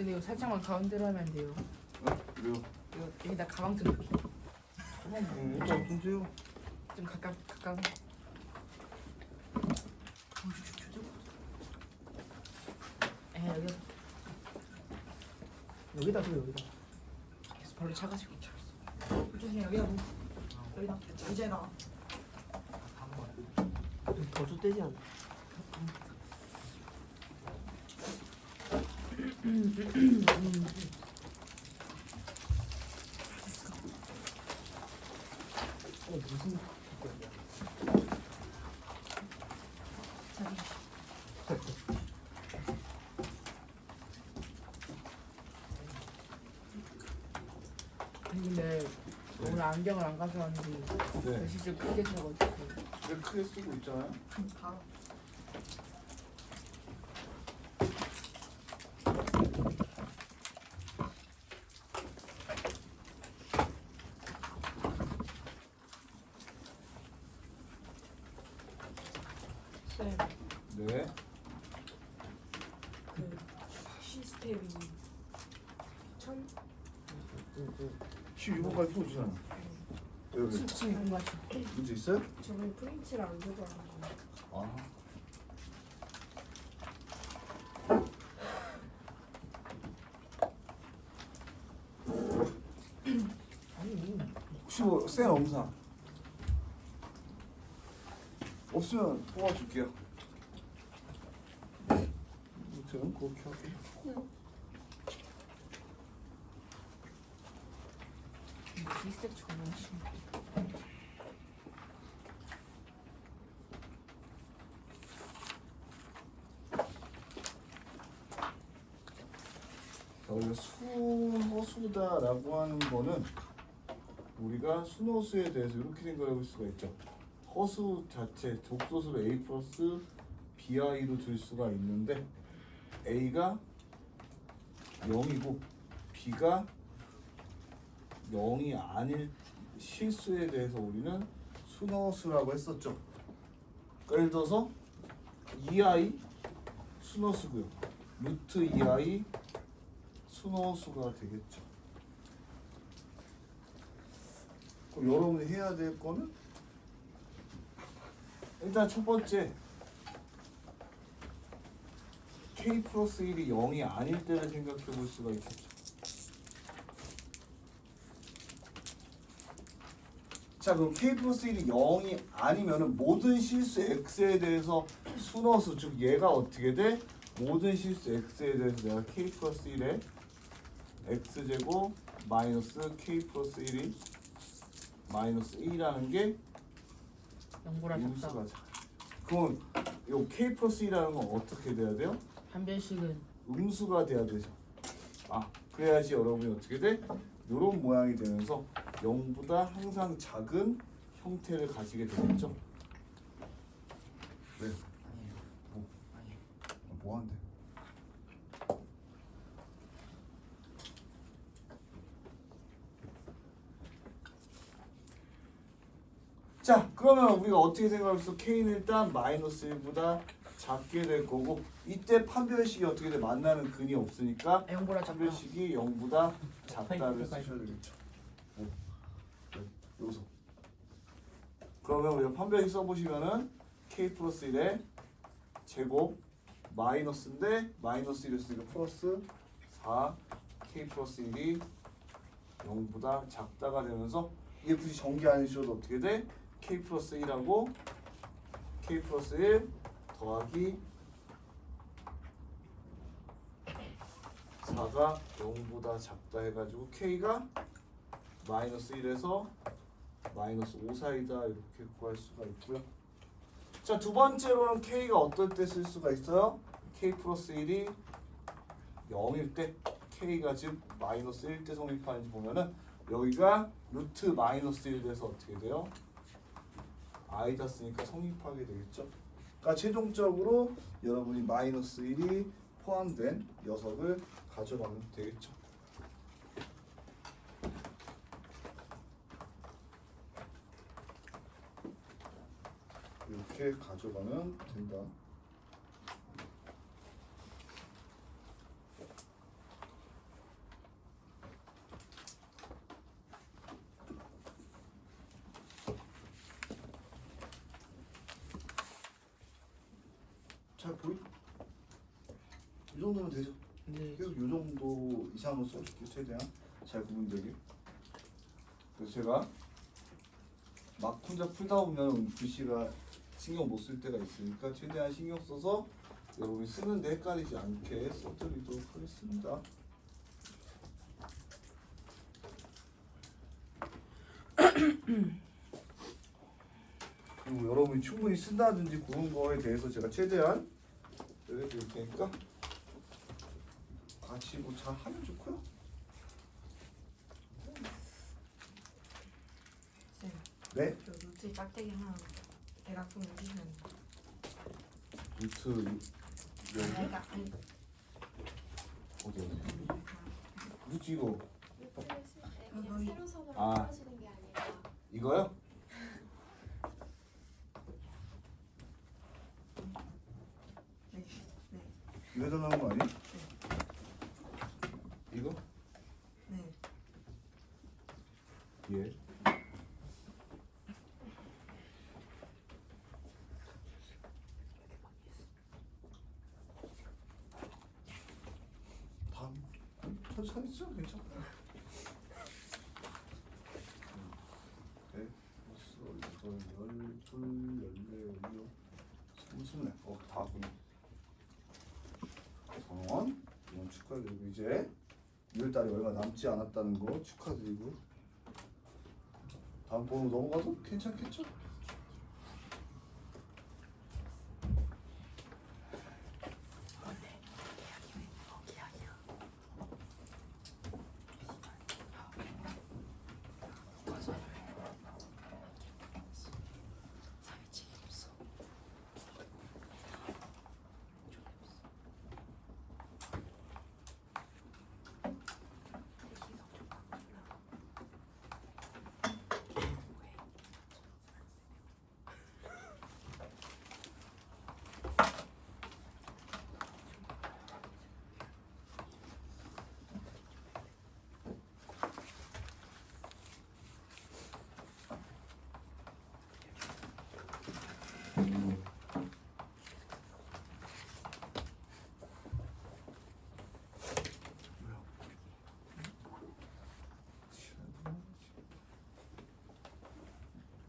근데 이거 살짝만 가운데로 하면 안 돼요. 그래요. 이거 여기다 가방 좀 넣게. 일단 주세요. 좀 가까워. 여기 여기다 그래 여기다. 계속 발로 차가지고. 조심히 여기다 놓고 여기다 의자에다가 더 좁대지 않아? 무슨 아니 근데 오늘 안경을 안 가져왔는데 네. 글씨 좀 크게 적어주세요. 왜 크게 쓰고 있잖아요. 바로 쌤, 네. 그 시스템이 12번까지 풀어주잖아. 여기 지금 이거 맞죠? 문제 있어요? 저번에 프린트를 안 줘가지고 아. 혹시 뭐센 엄사 없으면 뽑아줄게요. 저는 그렇게 할게요. 비색 정말 심해. 원래 순허수다라고 하는 거는 우리가 순허수에 대해서 이렇게 생각해 볼 수가 있죠. 허수 자체 독소수를 A 플러스 BI로 줄 수가 있는데 A가 0이고 B가 0이 아닐 실수에 대해서 우리는 순허수라고 했었죠. 예를 들어서 2i 순허수고요. 루트 2i 순허수가 되겠죠. 그럼 여러분이 해야 될 거는 일단 첫 번째 k 플러스 1이 0이 아닐 때를 생각해 볼 수가 있겠죠. 자, 그럼 k 플러스 1이 0이 아니면은 모든 실수 x에 대해서 순허수, 즉 얘가 어떻게 돼? 모든 실수 x에 대해서 내가 k 플러스 1에 x제곱 마이너스 k 플러스 1이 마이너스 1이라는 게 영보라 작다. 음수가 자. 그럼 요 k 플러스 1이라는 건 어떻게 돼야 돼요? 한 변씩은 음수가 돼야 되죠. 아, 그래야지 여러분이 어떻게 돼? 요런 모양이 되면서 0보다 항상 작은 형태를 가지게 되겠죠. 왜? 뭐 한대? 자, 그러면 우리가 어떻게 생각할수 K는 일단 마이너스 1보다 작게 될 거고 이때 판별식이 어떻게 돼? 만나는 근이 없으니까 영보라 작다. 판별식이 0보다 작다를 쓰셔야 되겠죠. 네, 여기서 그러면 우리가 판별식 써보시면은 K 플러스 1의 제곱 마이너스인데 마이너스 1이었으니까 플러스 4 K 플러스 1이 0보다 작다가 되면서 이게 굳이 전개 아니셔도 어떻게 돼? K 플러스 1하고 K 플러스 1 더하기 4가 0보다 작다 해가지고 K가 마이너스 1에서 마이너스 5 사이다 이렇게 구할 수가 있고요. 자, 두 번째로는 K가 어떨 때 쓸 수가 있어요? K 플러스 1이 0일 때 K가 즉 마이너스 1때 성립하는지 보면은 여기가 루트 마이너스 1 돼서 어떻게 돼요? i다 쓰니까 성립하게 되겠죠. 그러니까 최종적으로 여러분이 마이너스 1이 포함된 녀석을 가져가면 되겠죠. 이렇게 가져가면 된다. 정도면 되죠. 네. 계속 요 정도 이상으로 써줄게요. 최대한 잘 구분되게. 그래서 제가 막 혼자 풀다 보면 글씨가 신경 못 쓸 때가 있으니까 최대한 신경 써서 여러분이 쓰는데 헷갈리지 않게 써드리도록 하겠습니다. 그리고 여러분이 충분히 쓴다든지 그런 거에 대해서 제가 최대한 알려드릴 테니까 같이 뭐 잘 하면 좋고요. 쌤, 네? 저 노트 짝대기 하나 대각 좀 해주시면 루트 여기 내가 아니 어디 루트 이거 루트를 쓸때 그냥 여기. 세로 선으로 아. 떨어지는 게 아니라 이거요? 네. 네. 이거 해달라는 거 아니? 이거? 네. 예. 다음 천천히 써 괜찮아. 네, 여섯, 여덟, 열, 둘, 열네, 열여, 스물네. 다구나. 이건 축하드리고 이제 6월달이 얼마 남지 않았다는 거 축하드리고 다음 번호 넘어가도 괜찮겠죠?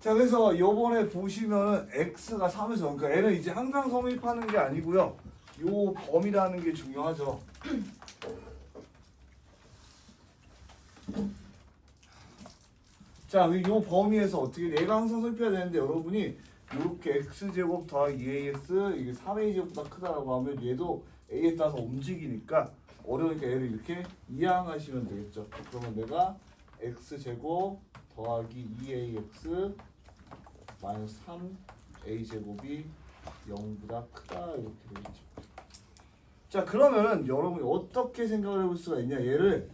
자, 그래서 요번에 보시면은 x가 3에서 그러니까 얘는 이제 항상 성립하는 게 아니고요. 요 범위라는 게 중요하죠. 자, 요 범위에서 어떻게 얘가 항상 성립해야 되는데 여러분이 이렇게 x제곱 더하기 2ax 이게 3a제곱보다 크다라고 하면 얘도 a에 따라서 움직이니까 어려우니까 얘를 이렇게 이항하시면 되겠죠. 그러면 내가 x제곱 더하기 2ax 마이너스 3a제곱이 0보다 크다 이렇게 되겠죠. 자, 그러면은 여러분이 어떻게 생각을 해볼 수가 있냐. 얘를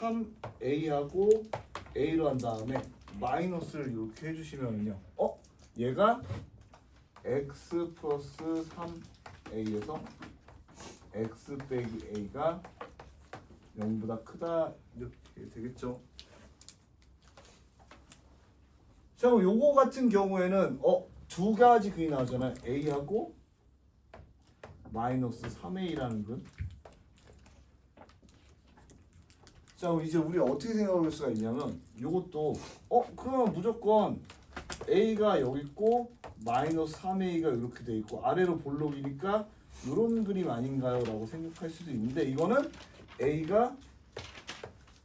3a하고 a로 한 다음에 마이너스를 이렇게 해주시면은요. 얘가 x 플러스 3a에서 x 빼기 a가 0보다 크다 이렇게 되겠죠. 자, 그럼 요거 같은 경우에는 두 가지 그게 나오잖아요. a하고 마이너스 3a라는 건. 자, 그럼 이제 우리가 어떻게 생각할 수가 있냐면 요것도 그러면 무조건 a가 여기 있고 마이너스 3a가 이렇게 돼 있고 아래로 볼록이니까 이런 그림 아닌가요? 라고 생각할 수도 있는데 이거는 a가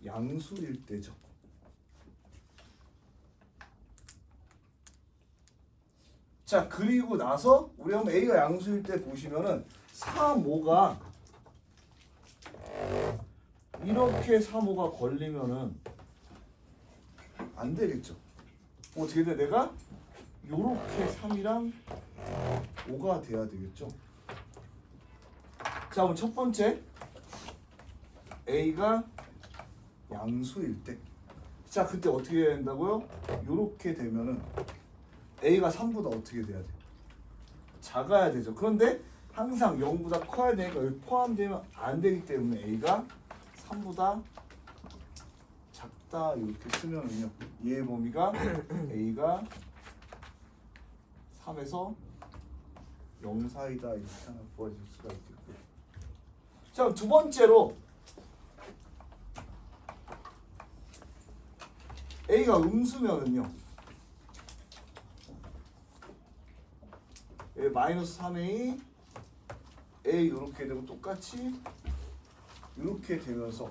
양수일 때죠. 자, 그리고 나서 우리 한번 a가 양수일 때 보시면은 3, 5가 이렇게 3, 5가 걸리면은 안 되겠죠. 어떻게 돼? 내가 요렇게 3이랑 5가 돼야 되겠죠. 자, 그럼 첫 번째 a가 양수일 때. 자, 그때 어떻게 해야 된다고요? 요렇게 되면은 a가 3보다 어떻게 돼야 돼? 작아야 되죠. 그런데 항상 0보다 커야 되니까 여기 포함되면 안 되기 때문에 a가 3보다 작다 이렇게 쓰면은요. 얘의 범위가 a가 3에서 0 사이다 이렇게 하나 구해줄 수가 있겠고요. 자, 두 번째로 A가 음수면은요. 마이너스 3A A 이렇게 되고 똑같이 이렇게 되면서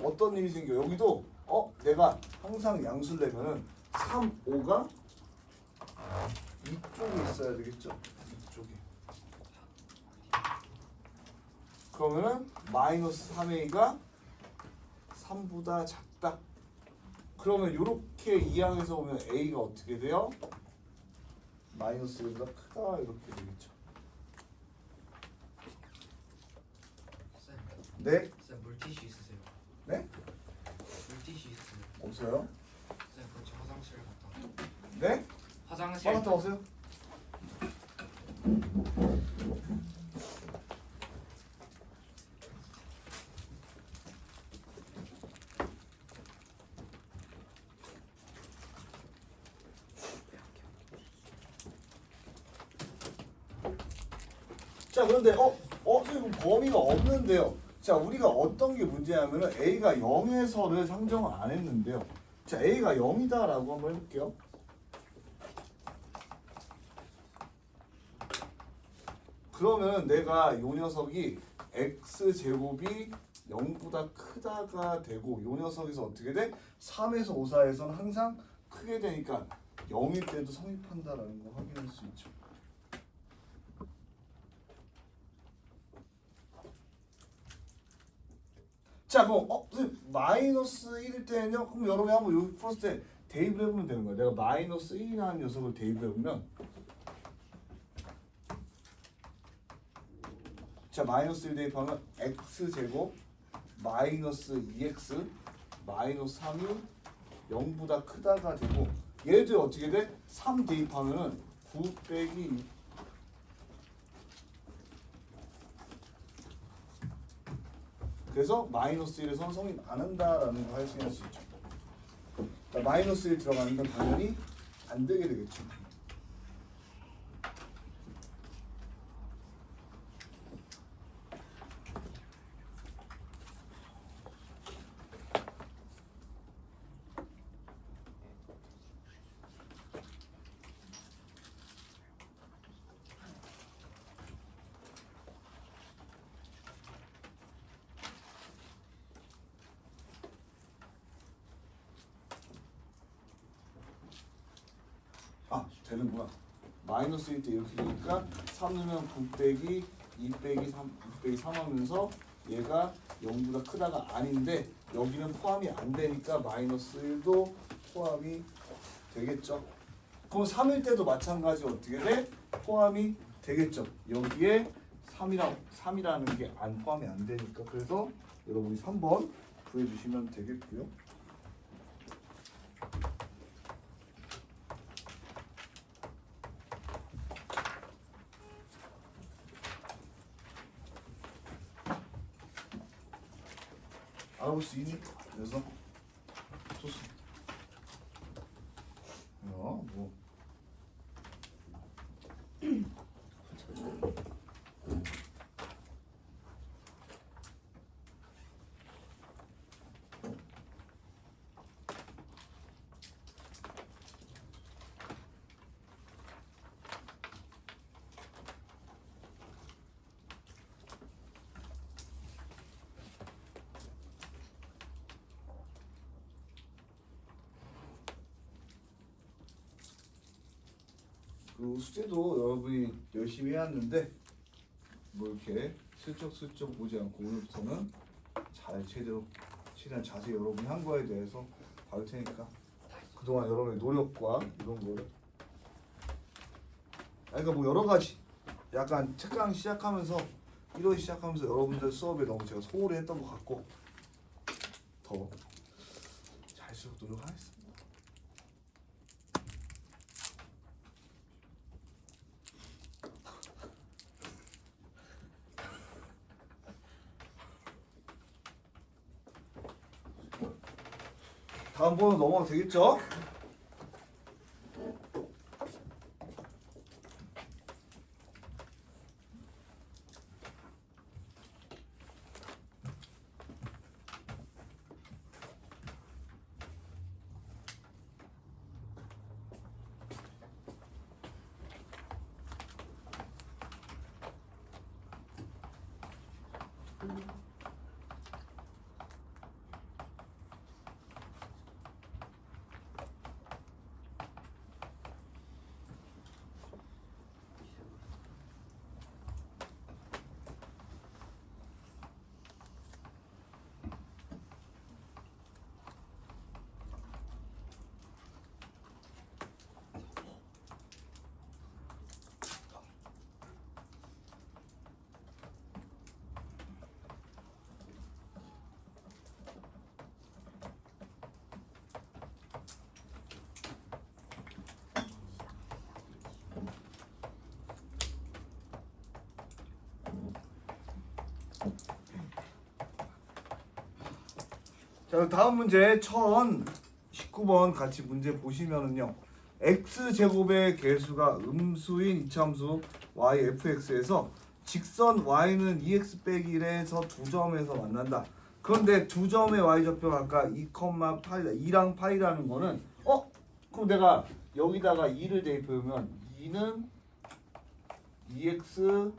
어떤 일이 생겨? 여기도 내가 항상 양수를 내면은 3, 5가 이쪽에 있어야 되겠죠? 이쪽에. 그러면은 마이너스 3A가 3보다 작다. 그러면 이렇게 이항에서 보면 A가 어떻게 돼요? 마이너스 1보다 크다 이렇게 되겠죠. 쌤, 네? 쌤 물티슈 있으세요? 네? 물티슈 있으세요? 없어요? 쌤, 그저 화장실 갔다. 네? 화장실. 갔다 오세요. 자, 그런데 지금 범위가 없는데요. 자, 우리가 어떤 게 문제냐면은 A가 0에서를 상정을 안 했는데요. 자, A가 0이다라고 한번 해볼게요. 그러면 내가 요 녀석이 x제곱이 0보다 크다가 되고 요 녀석에서 어떻게 돼? 3에서 5 사이에서는 항상 크게 되니까 0일 때도 성립한다라는 거 확인할 수 있죠. 자, 그럼 선생님 마이너스 1일 때는요. 그럼 여러분이 한번 여기 풀었을 때 대입을 해보면 되는 거야. 내가 마이너스 1이라는 녀석을 대입을 해보면 자, 마이너스 1 대입하면 x제곱 마이너스 2x 마이너스 3이 0보다 크다가 되고 얘들 어떻게 돼? 3 대입하면은 9 빼기 6 그래서 마이너스 1에서는 성립 안 한다라는 걸 확인할 수 있죠. 그러니까 마이너스 1 들어가는 건 당연히 안 되게 되겠죠. 되는구나. 마이너스 1 때 이렇게 되니까 3 넣으면 9 빼기 2 빼기 3, 6 빼기 3 하면서 얘가 0보다 크다가 아닌데 여기는 포함이 안 되니까 마이너스 1도 포함이 되겠죠. 그럼 3일 때도 마찬가지 어떻게 돼? 포함이 되겠죠. 여기에 3이라는 게 포함이 안 되니까 그래서 여러분이 3번 구해주시면 되겠고요. 알아볼 수 있니? 그래서 좋습니다. 뭐 그 숙제도 여러분이 열심히 해왔는데 뭐 이렇게 슬쩍슬쩍 보지 않고 오늘부터는 잘 최대한 자세히 여러분이 한 거에 대해서 봐줄 테니까 그동안 여러분의 노력과 이런 거를 그러니까 뭐 여러 가지 약간 책강 시작하면서 1월 시작하면서 여러분들 수업에 너무 제가 소홀히 했던 것 같고 더 잘수록 노력하겠습니다. 다음 번은 넘어가도 되겠죠? 자, 다음 문제 1019번 같이 문제 보시면은요. x제곱의 개수가 음수인 이차함수 yfx에서 직선 y는 2x 빼기 1에서 두 점에서 만난다. 그런데 두 점의 y좌표 아까 2,8이다. 2랑 8이라는 거는 그럼 내가 여기다가 2를 대입해보면 2는 2x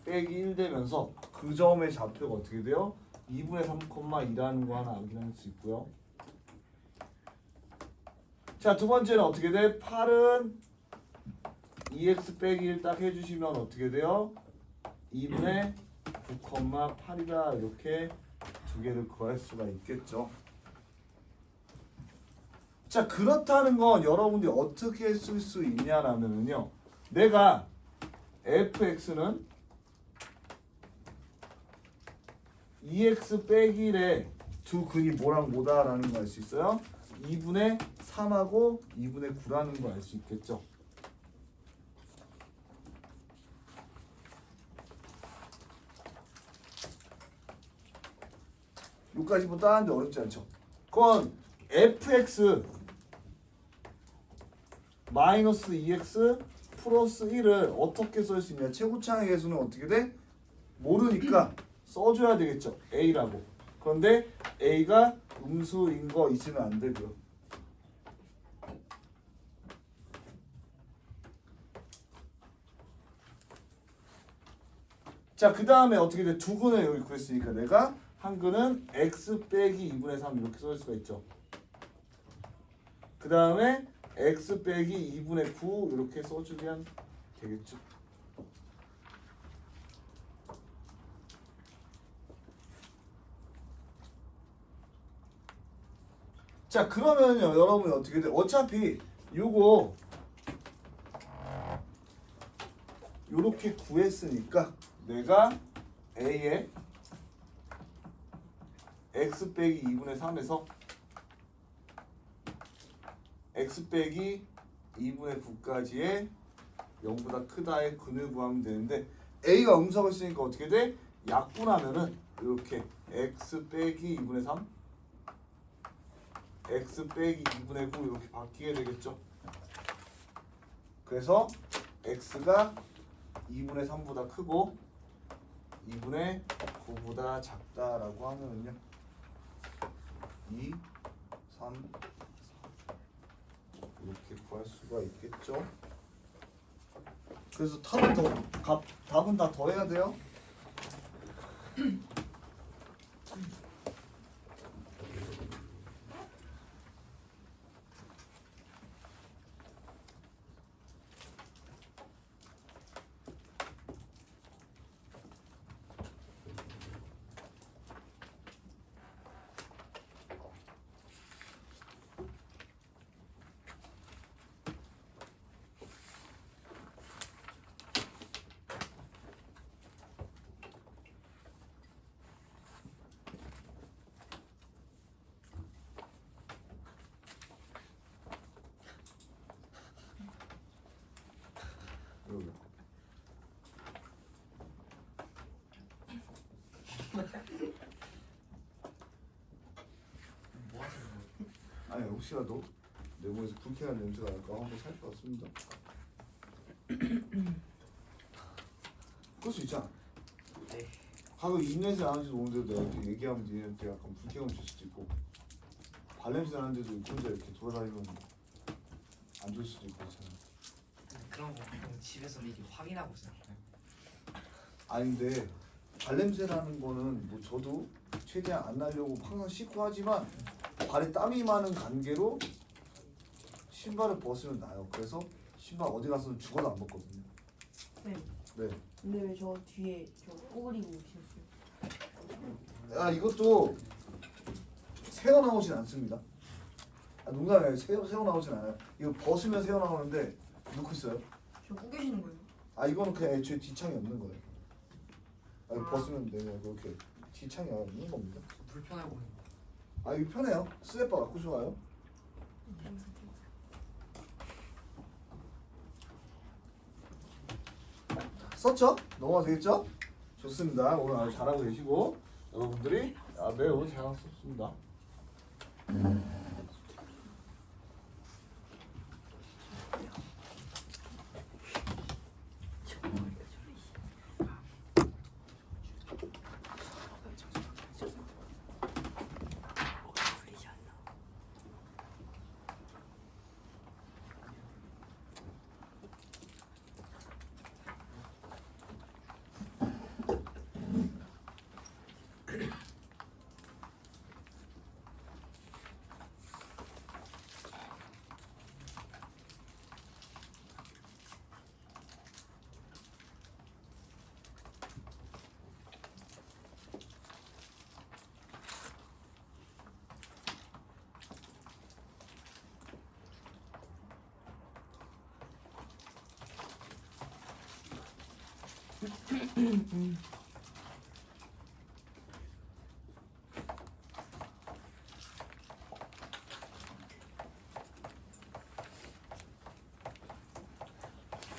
빼기 1 되면서 그 점의 좌표가 어떻게 돼요? 2분의 3,2라는 거 하나 확인할 수 있고요. 자, 두 번째는 어떻게 돼? 8은 2x 빼기 1 딱 해주시면 어떻게 돼요? 2분의 9,8이다. 이렇게 두 개를 구할 수가 있겠죠. 자, 그렇다는 건 여러분들이 어떻게 쓸 수 있냐라면요. 내가 fx는 2x 빼기 1의 두 근이 뭐랑 뭐다라는 거 알 수 있어요? 2분의 3하고 2분의 9라는 거 알 수 있겠죠. 여기까지 뭐 따는데 어렵지 않죠. 그건 fx 마이너스 2x 플러스 1을 어떻게 쓸 수 있냐. 최고차의 개수는 어떻게 돼? 모르니까 써줘야 되겠죠. a라고. 그런데 a가 음수인 거 있으면 안 되고요. 자, 그 다음에 어떻게 돼? 두 근을 여기 구했으니까 내가 한 근은 x 빼기 2분의 3 이렇게 쓸 수가 있죠. 그 다음에 x 빼기 2분의 9 이렇게 써주면 되겠죠. 자, 그러면요 여러분이 어떻게 돼? 어차피 요거 요렇게 구했으니까 내가 a에 x 빼기 2분의 3에서 x 빼기 2분의 9까지의 0보다 크다의 근을 구하면 되는데 a가 음수하고 있으니까 어떻게 돼? 약분하면은 이렇게 x 빼기 2분의 3 x 빼기 2분의 9 이렇게 바뀌게 되겠죠. 그래서 x가 2분의 3보다 크고 2분의 9보다 작다라고 하면은요 2, 3, 4 이렇게 구할 수가 있겠죠. 그래서 답은 다 더해야 돼요. 여기. 뭐 하시는 거예요? 아니 혹시라도 내 몸에서 불쾌한 냄새가 날까 한번 살펴봤습니다. 그럴 수 있잖아. 네. 가끔 입냄새 나는지도 모르는데 내가 이렇게 얘기하면 니한테 약간 불쾌감 줄 수도 있고 발냄새 나는데도 혼자 이렇게 돌아다니면 안 좋을 수도 있고 그렇잖아. 그런 거 보통 집에서 미리 확인하고 있어요. 아니 근데 발냄새라는 거는 뭐 저도 최대한 안 나려고 항상 씻고 하지만 발에 땀이 많은 관계로 신발을 벗으면 나요. 그래서 신발 어디 가서는 죽어도 안 벗거든요. 네. 네. 근데 왜 저 뒤에 저 꼬그리고 오셨어요? 아 이것도 새어 나오진 않습니다. 아, 농담이에요. 새어 나오진 않아요. 이거 벗으면 새어 나오는데 넣고 있어요. 저 꾸기시는 거예요? 아 이거는 그냥 애초에 뒤창이 없는 거예요. 아 이거 벗으면 되네. 그렇게 뒤창이 없는 겁니다. 불편해 보이는 거. 아 이거 편해요. 슬래퍼 갖고 좋아요. 썼죠? 넘어가 되겠죠? 좋습니다. 오늘 아주 잘하고 계시고 여러분들이 매우 잘 썼습니다.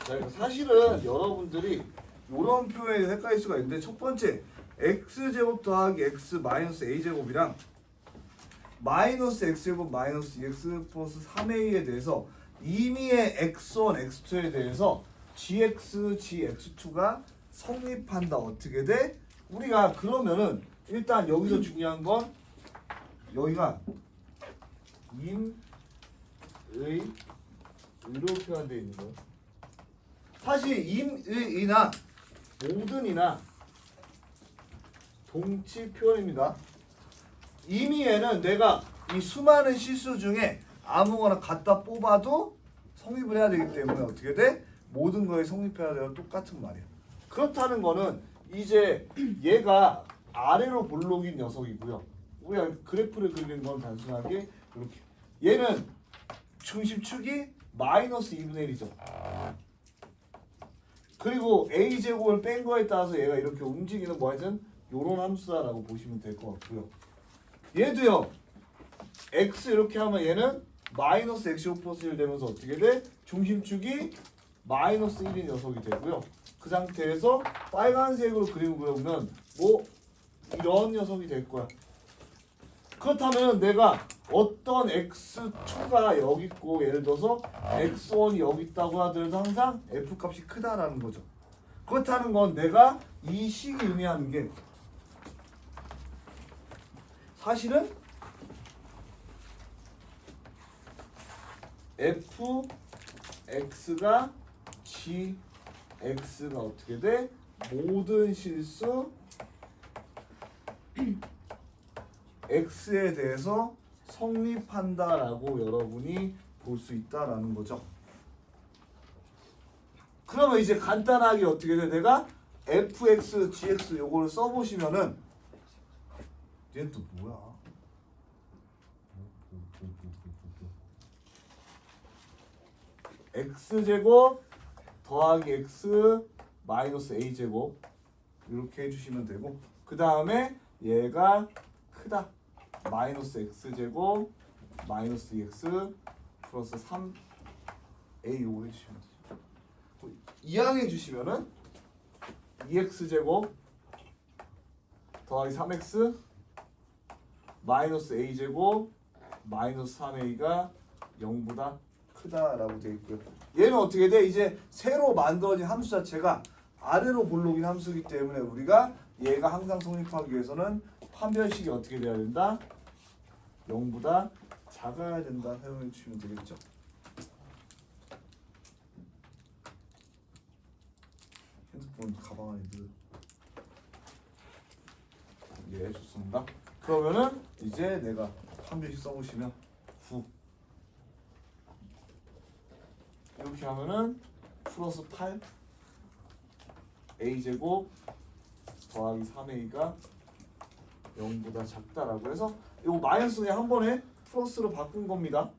자, 그러니까 사실은 여러분들이 이런 표현이 헷갈릴 수가 있는데 첫 번째 x제곱 더하기 x 마이너스 a제곱이랑 마이너스 x제곱 마이너스 2x 플러스 3a에 대해서 임의의 x1, x2에 대해서 gx, gx2가 성립한다. 어떻게 돼? 우리가 그러면은 일단 여기서 중요한 건 여기가 임의 의로 표현되어 있는 거예요. 사실 임의이나 모든이나 동치 표현입니다. 임의에는 내가 이 수많은 실수 중에 아무거나 갖다 뽑아도 성립을 해야 되기 때문에 어떻게 돼? 모든 거에 성립해야 되는 똑같은 말이야. 그렇다는 거는 이제 얘가 아래로 볼록인 녀석이고요. 우리가 그래프를 그리는 건 단순하게 이렇게. 얘는 중심축이 마이너스 2분의 1이죠. 그리고 a제곱을 뺀 거에 따라서 얘가 이렇게 움직이는 뭐하여튼 요런 함수다라고 보시면 될 것 같고요. 얘도요. x 이렇게 하면 얘는 마이너스 x 플러스 1 되면서 어떻게 돼? 중심축이 마이너스 1인 녀석이 되고요. 그 상태에서 빨간색으로 그림을 그려보면 뭐 이런 녀석이 될 거야. 그렇다면 내가 어떤 x2가 여기 있고 예를 들어서 x1이 여기 있다고 하더라도 항상 f 값이 크다라는 거죠. 그렇다는 건 내가 이 식이 의미하는 게 사실은 fx가 gx가 어떻게 돼? 모든 실수 x에 대해서 성립한다라고 여러분이 볼 수 있다라는 거죠. 그러면 이제 간단하게 어떻게 돼? 내가 fx, gx 요거를 써보시면은 얘는 또 뭐야? x제곱 더하기 x 마이너스 a제곱 이렇게 해주시면 되고 그 다음에 얘가 크다. 마이너스 x제곱 마이너스 2x 플러스 3a 요거 해주시면 되죠. 이항해 주시면은 2x제곱 더하기 3x 마이너스 a제곱 마이너스 3a가 0보다 크다라고 되어 있고요. 얘는 어떻게 돼? 이제 새로 만들어진 함수 자체가 아래로 볼록인 함수이기 때문에 우리가 얘가 항상 성립하기 위해서는 판별식이 어떻게 돼야 된다? 0보다 작아야 된다 사용해 주시면 되겠죠. 핸드폰 가방 안에 넣어. 예, 좋습니다. 그러면은 이제 내가 판별식 써보시면 9 이렇게 하면은 플러스 8 a제곱 더하기 3a가 0보다 작다라고 해서 이거 마이너스 그냥 한 번에 플러스로 바꾼 겁니다.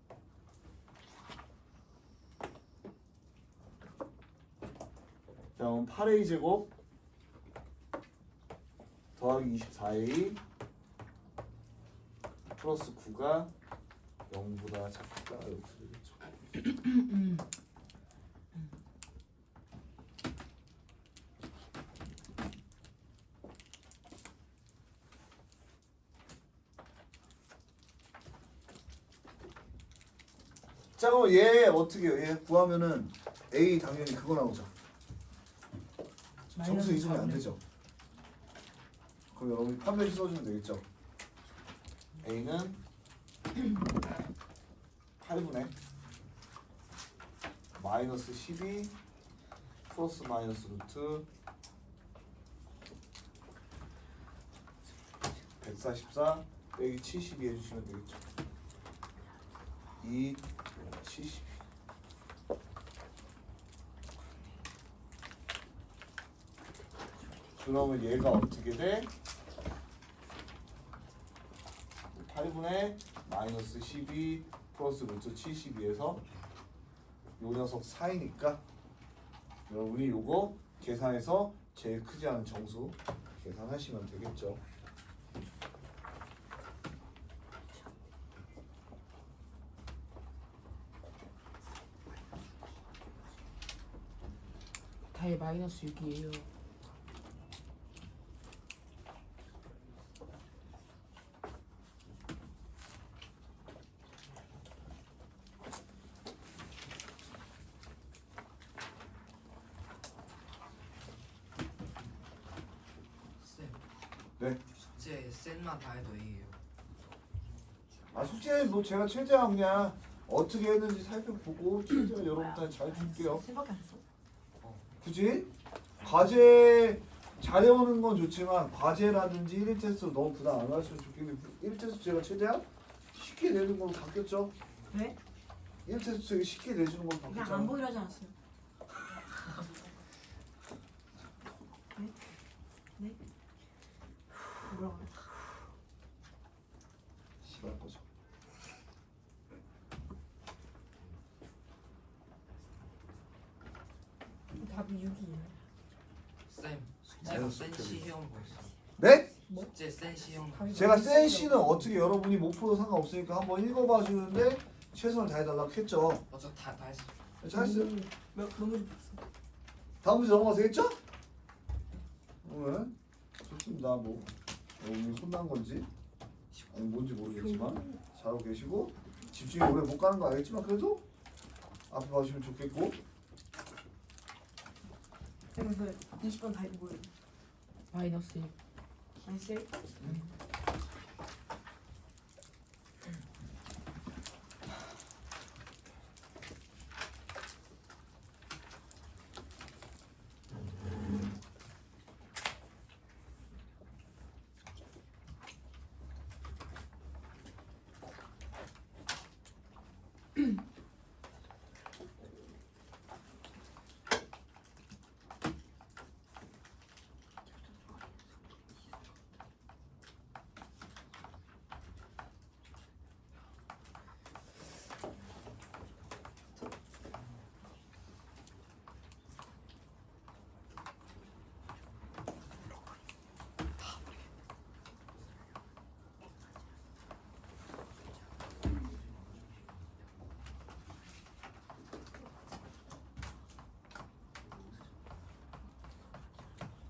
자, 그럼 8a 제곱 더하기 24a 플러스 9가 0보다 작다 이렇게 되겠죠. 자, 그럼 얘 어떻게 해요? 얘 구하면은 A 당연히 그거 나오죠. 점수 잊으면 안 되죠. 그럼 여러분이 판별식 써주면 되겠죠. A는 8분의 마이너스 12 플러스 마이너스 루트 144 빼기 72 해주시면 되겠죠. 2 72 그러면 얘가 어떻게 돼? 8분의 마이너스 12 플러스 루트 72에서 요 녀석 4이니까 여러분이 요거 계산해서 제일 크지 않은 정수 계산하시면 되겠죠. 다에 마이너스 6이에요. 쌤. 네. 숙제 쌤만 다 해도 A예요. 아 숙제 뭐 제가 최대한 그냥 어떻게 했는지 살펴보고 최대한 여러분한테 잘 줄게요. 생각이 안 했어. 굳이 과제 잘해오는 건 좋지만 과제라든지 1일 테스트 너무 부담 안 하시면 좋겠는데 1일 테스트 제가 최대한 쉽게 내는 걸로 바뀌었죠? 왜? 1일 테스트 되게 쉽게 내주는 걸로 그냥 안 바뀌었잖아. 보기로 하지 않았어요? 네? 네? 뭐라고 하지? 시발 거죠. 답이 6이에요. 쌤. 숙제가 마이너스 센 숙제를. 시형 보였어. 네? 숙제 센 시형. 제가 센 C는 어떻게 여러분이 못 풀어도 상관없으니까 한번 읽어봐 주는데 최선을 다해달라고 했죠. 어저 다 했어. 잘했어요. 너무 좋았어. 다음 문제 넘어가도 되겠죠? 오늘 좋습니다. 뭐 여러분이 혼난 건지 아니 뭔지 모르겠지만 잘하고 계시고 집중이 오래 못 가는 거 알겠지만 그래도 앞에 봐주시면 좋겠고. 그래서 20번 다 읽은 거예요. 마이너스 1. 알았어요?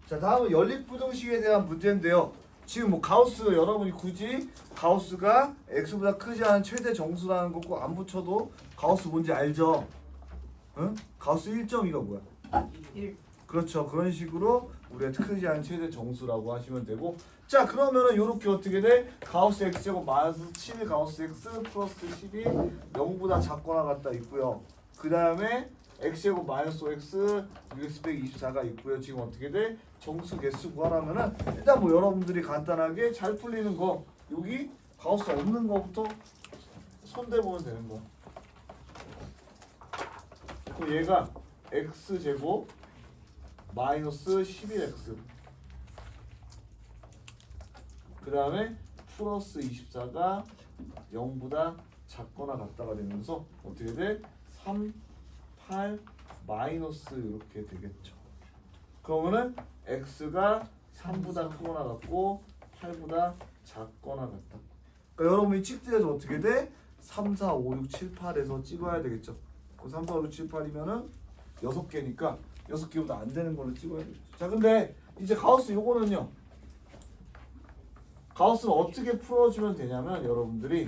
자 다음은 연립부등식에 대한 문제인데요. 지금 뭐 가우스 여러분이 굳이 가우스가 x보다 크지 않은 최대 정수라는 거 꼭 안 붙여도 가우스 뭔지 알죠? 응? 가우스 1.2가 뭐야? 1. 그렇죠. 그런 식으로 우리가 크지 않은 최대 정수라고 하시면 되고 자 그러면은 요렇게 어떻게 돼? 가우스 x제곱 마이너스 7 가우스 x 플러스 10이 0보다 작거나 같다 있고요. 그 다음에 x제곱 마이너스 5x us 124가 있고요. 지금 어떻게 돼? 정수 개수 구하라면은 일단 뭐 여러분들이 간단하게 잘 풀리는 거 여기 가우스 없는 거부터 손대보면 되는 거. 그럼 얘가 x제곱 마이너스 11x 그 다음에 플러스 24가 0보다 작거나 같다가 되면서 어떻게 돼? 3, 8, 마이너스 이렇게 되겠죠. 그러면은 x가 3보다 크거나 같고 8보다 작거나 같다. 그러니까 여러분이 찍듯해서 어떻게 돼? 3, 4, 5, 6, 7, 8에서 찍어야 되겠죠. 그 3, 4, 5, 6, 7, 8이면은 6개니까 6개보다 안 되는 걸로 찍어야 되겠죠. 자 근데 이제 가우스 요거는요. 가우스는 어떻게 풀어주면 되냐면 여러분들이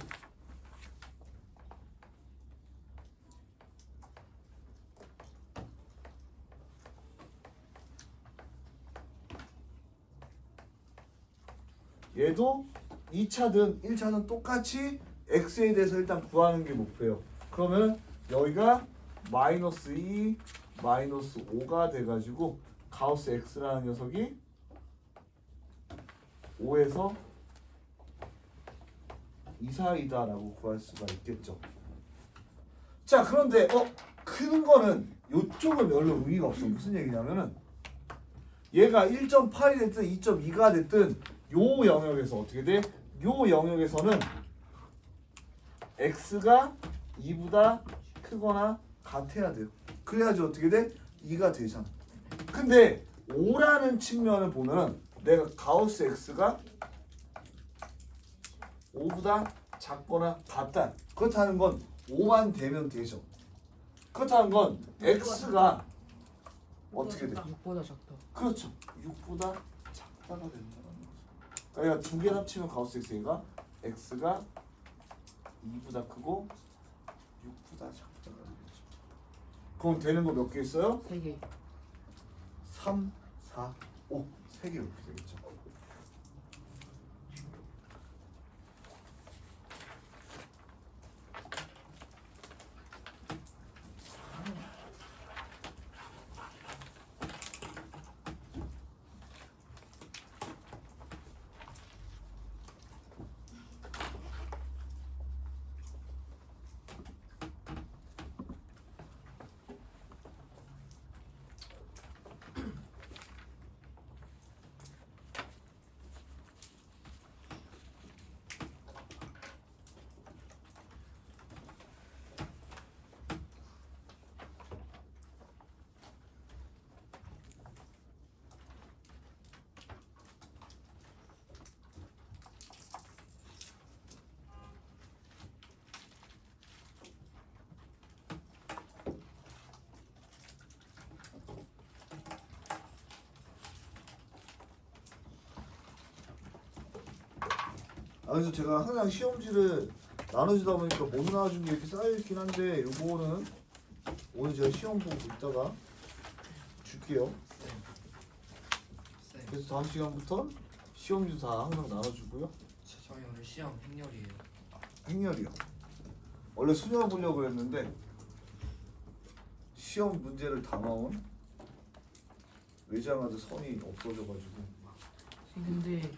얘도 2차든 1차든 똑같이 x에 대해서 일단 구하는 게 목표예요. 그러면 여기가 마이너스 2, 마이너스 5가 돼가지고 가우스 x라는 녀석이 5에서 2 사이다라고 구할 수가 있겠죠. 자 그런데 큰 거는 이쪽은 별로 의미가 없어. 무슨 얘기냐면은 얘가 1.8이 됐든 2.2가 됐든 요 영역에서 어떻게 돼? 요 영역에서는 x가 2보다 크거나 같아야 돼요. 그래야지 어떻게 돼? 2가 되잖아. 근데 5라는 측면을 보면은 내가 가우스 x가 5보다 작거나 같다. 그렇다는 건 5만 되면 되죠. 그렇다는 건 x가 어떻게 돼? 6보다 작다. 그렇죠. 6보다 작다가 된다는 거죠. 그러니까 두 개 합치면 가우스 x가 x가 2보다 크고 6보다 작다가 되겠죠. 그럼 되는 거 몇 개 있어요? 3개. 3, 4, 5. 3개 이렇게 되겠죠. 그래서 제가 항상 시험지를 나눠주다 보니까 못 나눠준 게 이렇게 쌓여있긴 한데 요거는 오늘 제가 시험 보고 있다가 줄게요. 쌤, 그래서 다음 시간부터 시험지 다 항상 나눠주고요. 저희 오늘 시험 행렬이에요. 행렬이요. 원래 수녀 보려고 그랬는데 시험 문제를 담아온 외장하드 선이 없어져가지고. 근데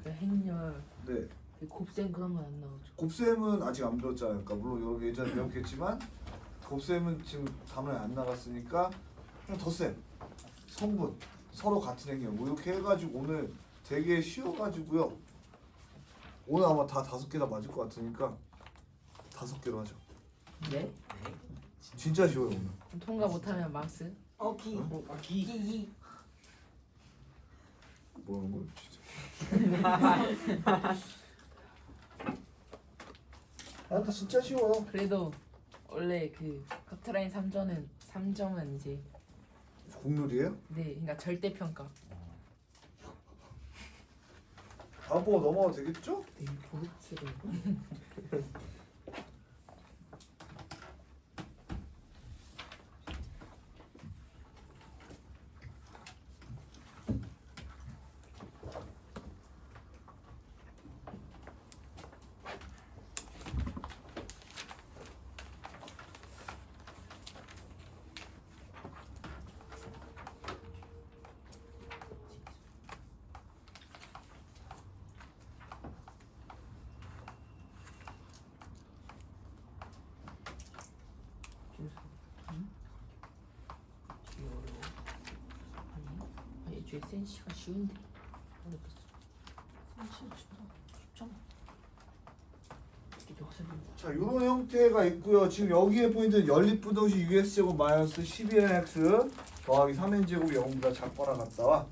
그 행렬, 네. 그 곱셈 그런 건 안 나오죠. 곱셈은 아직 안 배웠잖아요. 그러니까 물론 여러 예전에 배웠겠지만 곱셈은 지금 단원에 안 나갔으니까 그냥 덧셈, 성분 서로 같은 행렬 뭐 이렇게 해가지고 오늘 되게 쉬워가지고요. 오늘 아마 다 5개 다 맞을 것 같으니까 5개로 하죠. 네? 진짜 쉬워요 오늘. 그럼 통과 못하면 막스? 기. 기. 기. 뭐라는 거야 진짜. 아, 나 진짜 쉬워요. 그래도 원래 그 커트라인 3점은 이제 국룰이에요? 네, 그러니까 절대 평가. 다음 보고 넘어가도 되겠죠? 네, 보르츠를. 아니, 애초에 센시가 쉬운데 어렵겠어. 센시가 쉽잖아. 이게 어색한데. 자, 이런 형태가 있고요. 지금 여기에 포인트는 연립부등식 US제곱 마이너스 12nx 더하기 3n제곱이 0보다 작거나 같다와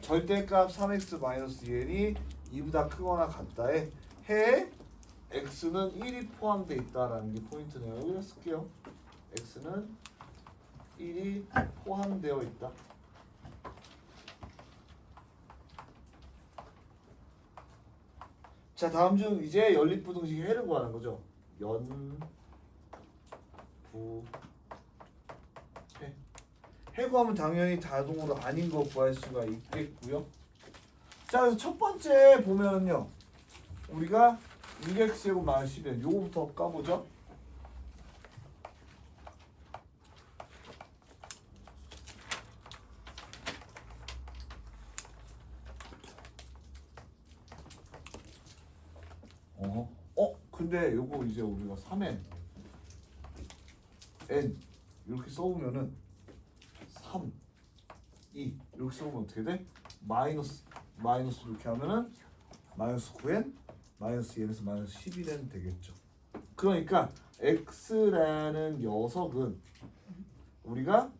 절대값 3x 마이너스 2n이 2보다 크거나 같다에 해 x는 1이 포함되어 있다라는 게 포인트네요. 여기다 쓸게요. x는 1이 포함되어 있다. 자, 다음 중 이제 연립부등식 해를 구하는 거죠. 해 구하면 당연히 다동으로 아닌 거 구할 수가 있겠고요. 자, 그래서 첫 번째 보면은요, 우리가 6x제곱 마이너스 10은 요거부터 까보죠. 근데 요거 이제 우리가 3n n 이렇게 써보면은 3 2 이렇게 써보면 어떻게 돼? 마이너스 이렇게 하면은 마이너스 9n 마이너스 2n에서 마이너스 11n 되겠죠. 그러니까 x라는 녀석은 우리가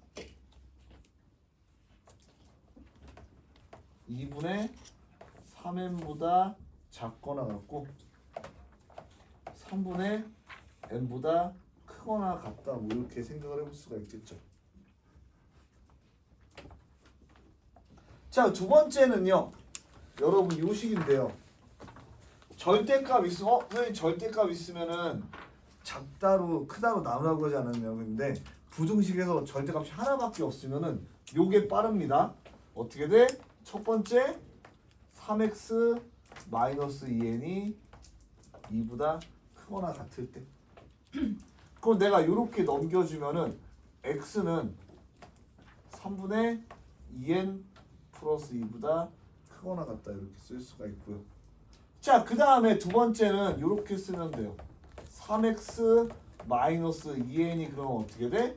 2분의 3n보다 작거나 같고 3분의 n보다 크거나 같다. 뭐 이렇게 생각을 해볼 수가 있겠죠. 자, 두 번째는요. 여러분 요식인데요. 절대값 있으면 선생님 절대값 있으면은 작다로 크다로 나누라고 하지 않았냐고. 근데 부등식에서 절대값이 하나밖에 없으면은 요게 빠릅니다. 어떻게 돼? 첫 번째 3x 마이너스 2n이 2보다 크거나 같을 때. 그럼 내가 이렇게 넘겨주면은 x는 3분의 2n 플러스 2보다 크거나 같다 이렇게 쓸 수가 있고요. 자, 그 다음에 두 번째는 이렇게 쓰면 돼요. 3x 마이너스 2n이 그러면 어떻게 돼?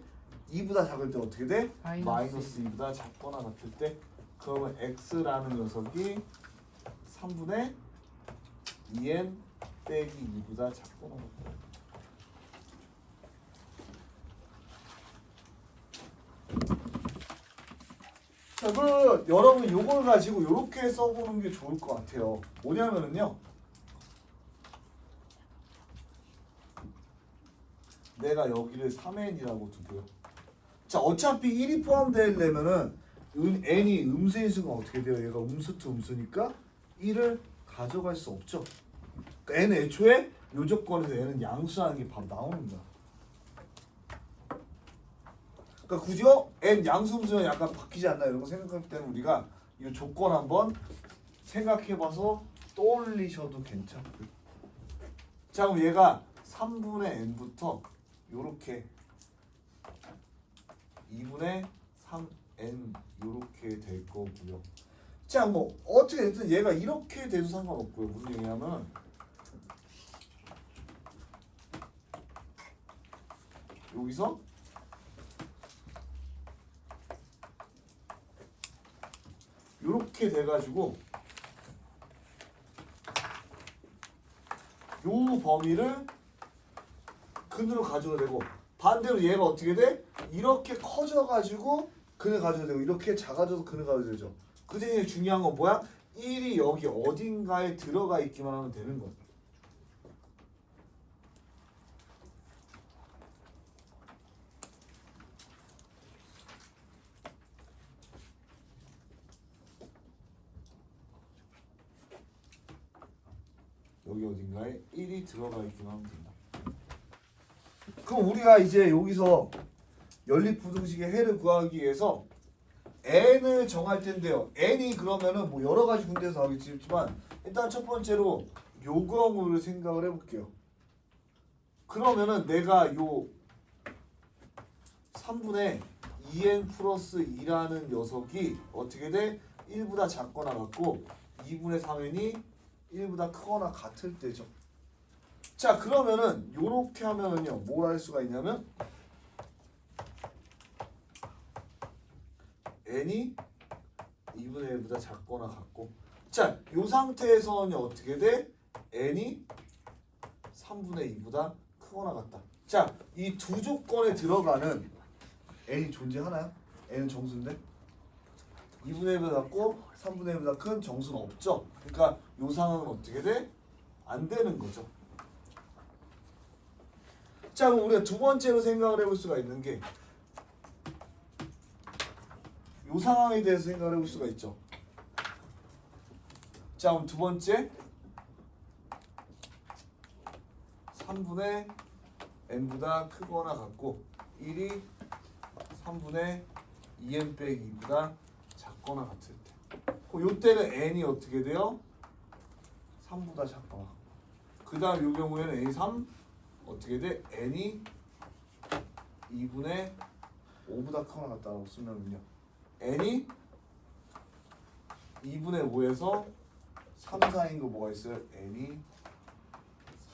2보다 작을 때 어떻게 돼? 마이너스 2보다 작거나 같을 때. 그러면 x라는 녀석이 3분의 2n 빼기 2보다 작거나 같다. 자, 그럼 여러분 요걸 가지고 요렇게 써보는 게 좋을 것 같아요. 뭐냐면은요. 내가 여기를 3n이라고 두고요. 자, 어차피 1이 포함되려면은 n이 음수인 수가 어떻게 돼요? 얘가 음수 투 음수니까 1을 가져갈 수 없죠. 그러니까 n은 애초에 요 조건에서 n은 양수라는 게 바로 나오는 거야. 그러니까 그죠? n 양수 음수는 약간 바뀌지 않나 이런 거 생각할 때는 우리가 이 조건 한번 생각해봐서 떠올리셔도 괜찮고요. 자, 그럼 얘가 3분의 n부터 요렇게 2분의 3n 요렇게 될 거고요. 자, 뭐 어떻게 됐든 얘가 이렇게 돼도 상관없고요. 무슨 얘기냐면 여기서 요렇게 돼가지고 요 범위를 근으로 가져도 되고 반대로 얘가 어떻게 돼? 이렇게 커져가지고 근을 가져도 되고 이렇게 작아져서 근을 가져도 되죠. 그 대신에 중요한 건 뭐야? 1이 여기 어딘가에 들어가 있기만 하면 되는 거야. 여기 어딘가에 1이 들어가 있기만 하면 된다. 그럼 우리가 이제 여기서 연립부등식의 해를 구하기 위해서 n을 정할 텐데요. n이 그러면은 뭐 여러 가지 군데에서 나오겠지만 일단 첫 번째로 요경으로 생각을 해볼게요. 그러면은 내가 요 3분의 2n 플러스 2라는 녀석이 어떻게 돼? 1보다 작거나 같고 2분의 3n이 1보다 크거나 같을 때죠. 자, 그러면은 요렇게 하면은요 뭘 할 수가 있냐면 n이 2분의 1보다 작거나 같고, 자, 요 상태에서는 어떻게 돼? n이 3분의 2보다 크거나 같다. 자, 이 두 조건에 들어가는 n이 존재하나요? n은 정수인데 2분의 1보다 작고 3분의 1보다 큰 정수는 없죠. 그러니까 요 상황은 어떻게 돼? 안 되는 거죠. 자, 그럼 우리가 두 번째로 생각을 해볼 수가 있는 게 이 상황에 대해서 생각을 해볼 수가 있죠. 자, 그럼 두 번째 3분의 n보다 크거나 같고 1이 3분의 2n 빼기 2보다 작거나 같을 때. 그럼 이때는 n이 어떻게 돼요? 3보다 작거나. 그 다음 이 경우에는 n이 3 어떻게 돼? n이 2분의 5보다 크거나 같다고 쓰면은요. n이 2분의 5에서 3 사이인 거 뭐가 있어요? n이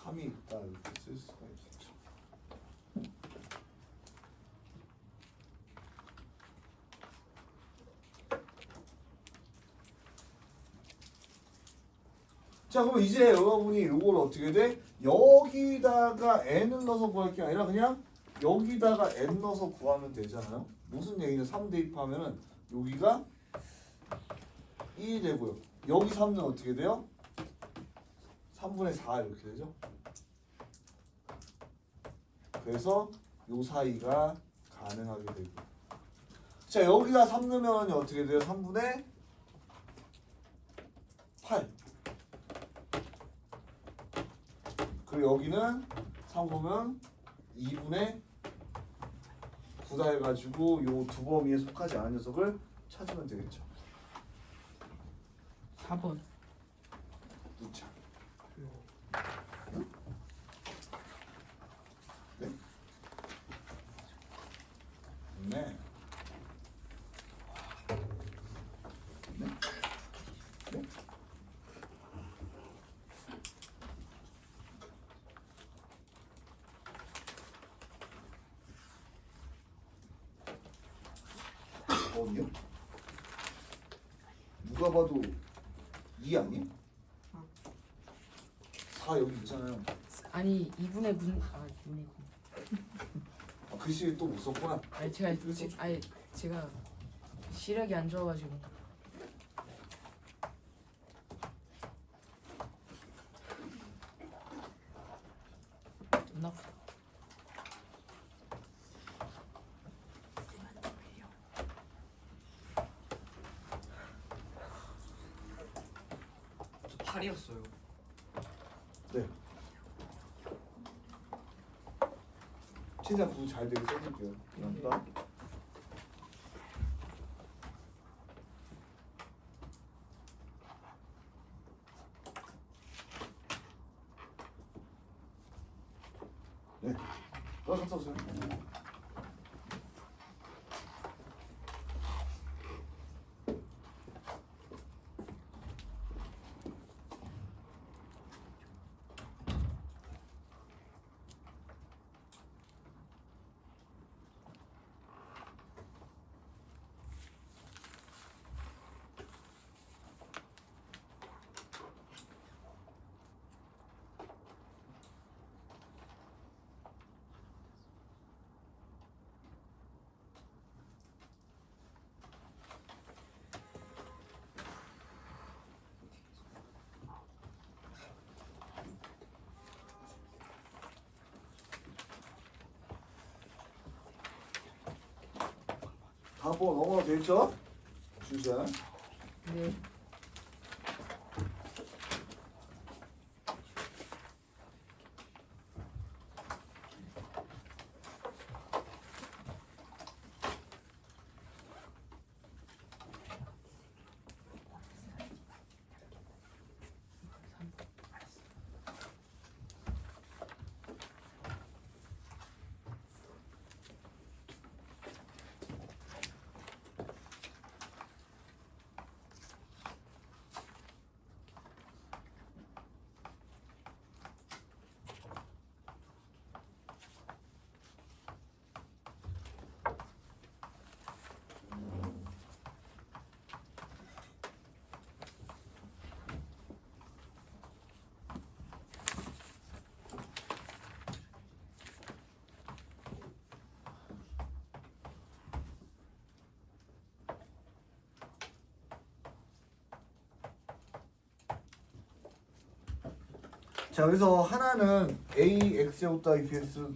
3이 있다 이렇게 쓸 수가 있겠죠. 자, 그럼 이제 여러분이 이걸 어떻게 돼? 여기다가 n을 넣어서 구할 게 아니라 그냥 여기다가 n 넣어서 구하면 되잖아요. 무슨 얘기냐? 3 대입하면은 여기가 1이 되고요. 여기 3는 어떻게 돼요? 3분의 4 이렇게 되죠. 그래서 요 사이가 가능하게 되고. 자, 여기다 3 넣으면 어떻게 돼요? 3분의 8. 그리고 여기는 3 보면 2분의 9다 해가지고 요 두 범위에 속하지 않은 녀석을 찾으면 되겠죠. 4번. 넣자. 네? 네. 네? 네? 어디요? 누가 봐도 2 아니? 4 여기 있잖아요. 아니 2분의 9. 아 2분의 9. 아, 글씨 또 못 썼구나. 아니 제가 시력이 안 좋아가지고. 존나 아프다. 저 8이었어요. 네. 최대한 구잘 되게 써줄게요. 감사합니다. 네. 갔다 오세요. 다음 번 넘어가도 되죠? 주자. 네. 자, 여기서 하나는 A x 제곱 더하기 bx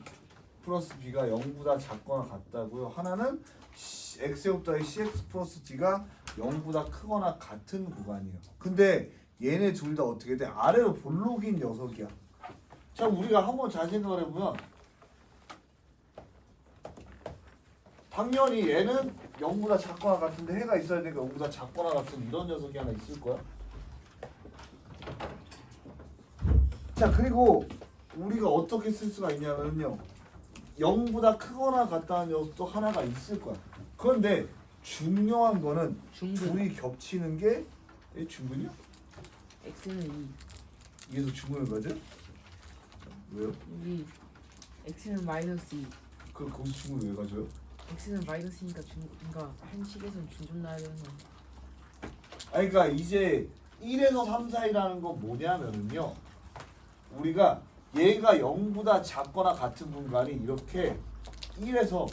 플러스 b가 0보다 작거나 같다고요. 하나는 x 제곱 더하기 cx 플러스 d가 0보다 크거나 같은 구간이에요. 근데 얘네 둘 다 어떻게 돼? 아래로 볼록인 녀석이야. 자, 우리가 한번 잘 생각을 해보면 당연히 얘는 0보다 작거나 같은데 해가 있어야 되니까 0보다 작거나 같은 이런 녀석이 하나 있을 거야. 자, 그리고 우리가 어떻게 쓸 수가 있냐면요, 0보다 크거나 같다는 녀석도 하나가 있을 거야. 그런데 중요한 거는 중근. 둘이 겹치는 게 얘 중근이야? x는 2. 이에서 중근을 가져? 왜요? 여기 x는 마이너스 2. 그럼 거기서 중근을 왜 가져요? x는 마이너스니까 그러니까 한 식에서는 중점 나야 되는 거. 아니, 그러니까 이제 1에서 3 사이라는 건 뭐냐면은요, 우리가 얘가 0보다 작거나 같은 분간이 이렇게 1에서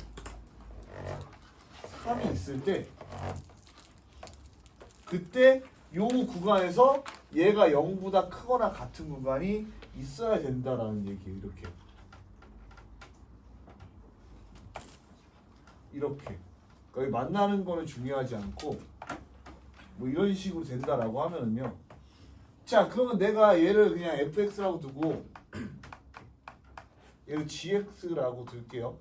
3이 있을 때 그때 요 구간에서 얘가 0보다 크거나 같은 구간이 있어야 된다라는 얘기예요. 이렇게 그러니까 만나는 거는 중요하지 않고 뭐 이런 식으로 된다라고 하면은요. 자, 그러면 내가 얘를 그냥 fx라고 두고 얘를 gx라고 둘게요.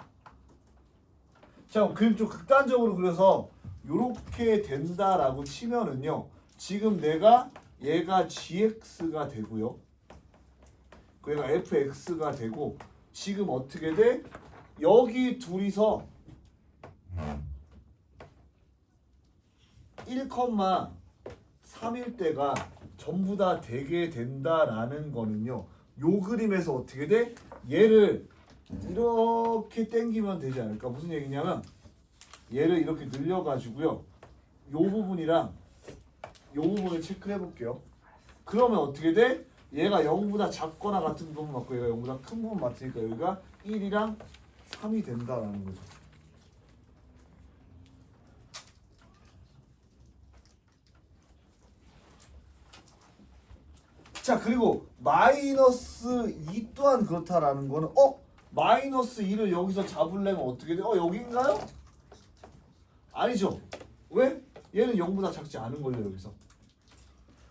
자, 그림 좀 극단적으로 그려서 요렇게 된다라고 치면은요. 지금 얘가 gx가 되고요. 얘가 fx가 되고 지금 어떻게 돼? 여기 둘이서 1,3일 때가 전부 다 되게 된다라는 거는요. 요 그림에서 어떻게 돼? 얘를 이렇게 당기면 되지 않을까? 무슨 얘기냐면 얘를 이렇게 늘려가지고요. 요 부분이랑 요 부분을 체크해 볼게요. 그러면 어떻게 돼? 얘가 0보다 작거나 같은 부분 맞고 얘가 0보다 큰 부분 맞으니까 여기가 1이랑 3이 된다라는 거죠. 자, 그리고 마이너스 2 또한 그렇다라는 거는 마이너스 2를 여기서 잡으려면 어떻게 돼? 여기인가요? 아니죠. 왜? 얘는 0보다 작지 않은 걸요, 여기서.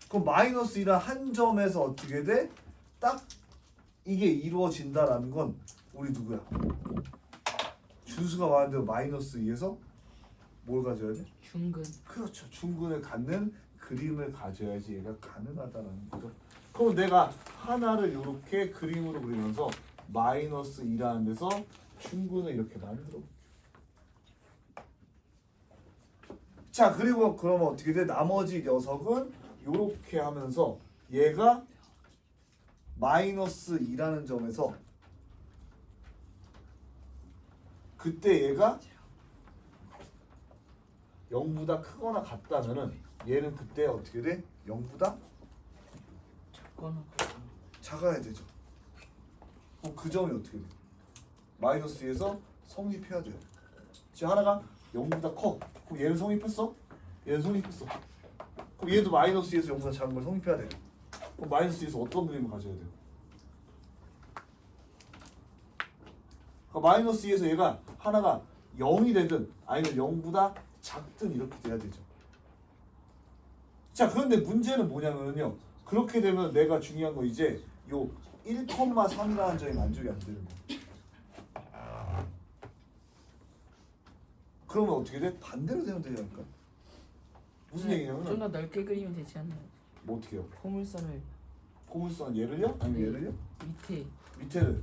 그럼 마이너스 2란 한 점에서 어떻게 돼? 딱 이게 이루어진다라는 건 우리 누구야? 준수가 말한 마이너스 2에서 뭘 가져야 돼? 중근. 그렇죠. 중근을 갖는 그림을 가져야지 얘가 가능하다라는 거죠. 그럼 내가 하나를 이렇게 그림으로 그리면서 마이너스 2라는 데서 중근을 이렇게 만들어 볼게요. 자, 그리고 그러면 어떻게 돼? 나머지 녀석은 이렇게 하면서 얘가 마이너스 2라는 점에서 그때 얘가 0보다 크거나 같다면은 얘는 그때 어떻게 돼? 0보다 작거나 작아야 되죠. 그럼 그 점이 어떻게 돼? 마이너스 2에서 성립해야 돼요. 지금 하나가 0보다 커. 그럼 얘는 성립했어? 얘는 성립했어. 그럼 얘도 마이너스 2에서 0보다 작은 걸 성립해야 돼. 그럼 마이너스 2에서 어떤 그림을 가져야 돼요? 그러니까 마이너스 2에서 얘가 하나가 0이 되든 아니면 0보다 작든 이렇게 돼야 되죠. 자, 그런데 문제는 뭐냐면요. 그렇게 되면 내가 중요한 거 이제 요 1,3이라는 점이 만족이 안 되는 거. 그러면 어떻게 돼? 반대로 되면 되지 않을까? 무슨 얘기냐면 좀 더 넓게 그리면 되지 않나요? 뭐 어떻게 해요? 포물선을 포물선 얘를요? 아니면 네. 얘를요? 밑에 밑에를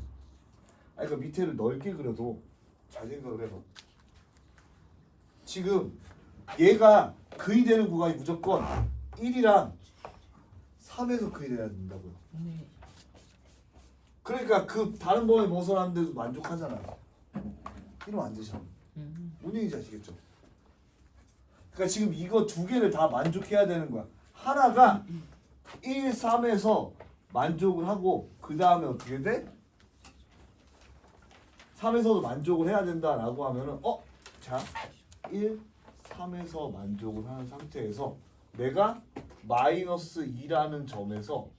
그러니까 밑에를 넓게 그려도 잘 생각을 해봐. 지금 얘가 근이 되는 구간이 무조건 1이랑 3에서 근이 돼야 된다고요. 네. 그러니까 그 다른 범위 벗어나는데도 만족하잖아요. 이러면 안 되잖아. 뭔 얘기인지 아시겠죠? 그러니까 지금 이거 두 개를 다 만족해야 되는 거야. 하나가 1, 3에서 만족을 하고 그 다음에 어떻게 돼? 3에서도 만족을 해야 된다라고 하면은 자 1, 3에서 만족을 하는 상태에서 내가 마이너스 2라는 점에서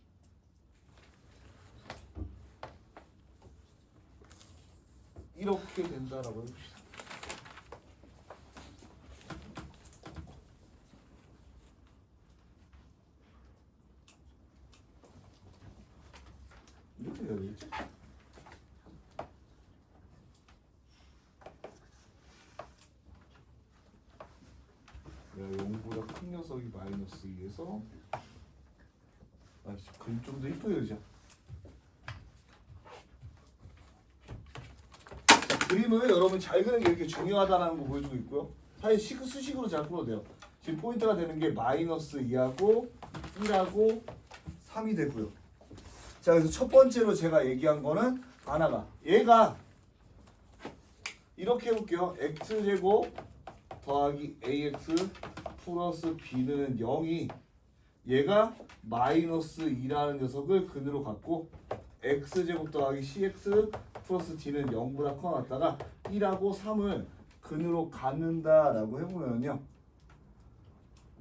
이렇게 된다라고 해봅시다. 이렇게 해야 되겠지? 야, 0보다 큰 녀석이 마이너스 2에서 그림 좀 더 이쁘게 그리자. 그림을 여러분 잘 그리는 게 이렇게 중요하다는 거 보여주고 있고요. 사실 수식으로 잘 풀어도 돼요. 지금 포인트가 되는 게 마이너스 2하고 1하고 3이 되고요. 자, 그래서 첫 번째로 제가 얘기한 거는 하나가 얘가 이렇게 해볼게요. x제곱 더하기 ax 플러스 b는 0이 얘가 마이너스 2라는 녀석을 근으로 갖고 x제곱 더하기 cx 플러스 d는 0보다 커놨다가 1하고 3을 근으로 갖는다라고 해보면요.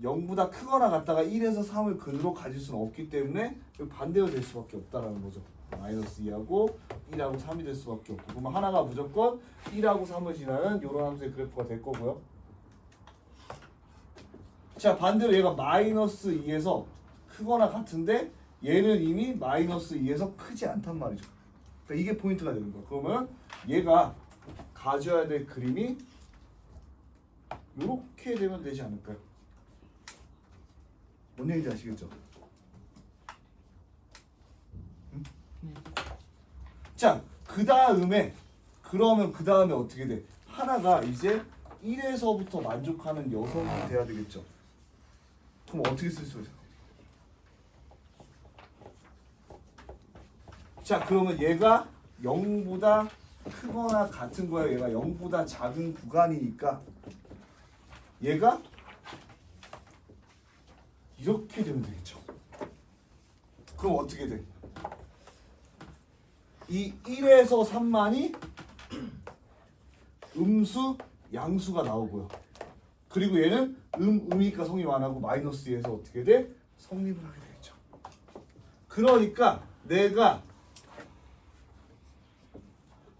0보다 크거나 같다가 1에서 3을 근으로 가질 수는 없기 때문에 반대로 될 수밖에 없다라는 거죠. 마이너스 2하고 1하고 3이 될 수밖에 없고, 그러면 하나가 무조건 1하고 3을 지나는 이런 함수의 그래프가 될 거고요. 자, 반대로 얘가 마이너스 2에서 크거나 같은데 얘는 이미 마이너스 2에서 크지 않단 말이죠. 그러니까 이게 포인트가 되는 거야. 그러면 얘가 가져야 될 그림이 이렇게 되면 되지 않을까요? 뭔 얘기인지 아시겠죠? 응? 자, 그 다음에 그러면 그 다음에 어떻게 돼? 하나가 이제 1에서부터 만족하는 여성이 돼야 되겠죠. 그럼 어떻게 쓸 수 있어요? 자, 그러면 얘가 0보다 크거나 같은 거예요. 얘가 0보다 작은 구간이니까 얘가 이렇게 되면 되겠죠. 그럼 어떻게 돼? 이 1에서 3만이 음수, 양수가 나오고요. 그리고 얘는 음이니까 성립 안 하고 마이너스 2에서 어떻게 돼? 성립을 하게 되겠죠. 그러니까 내가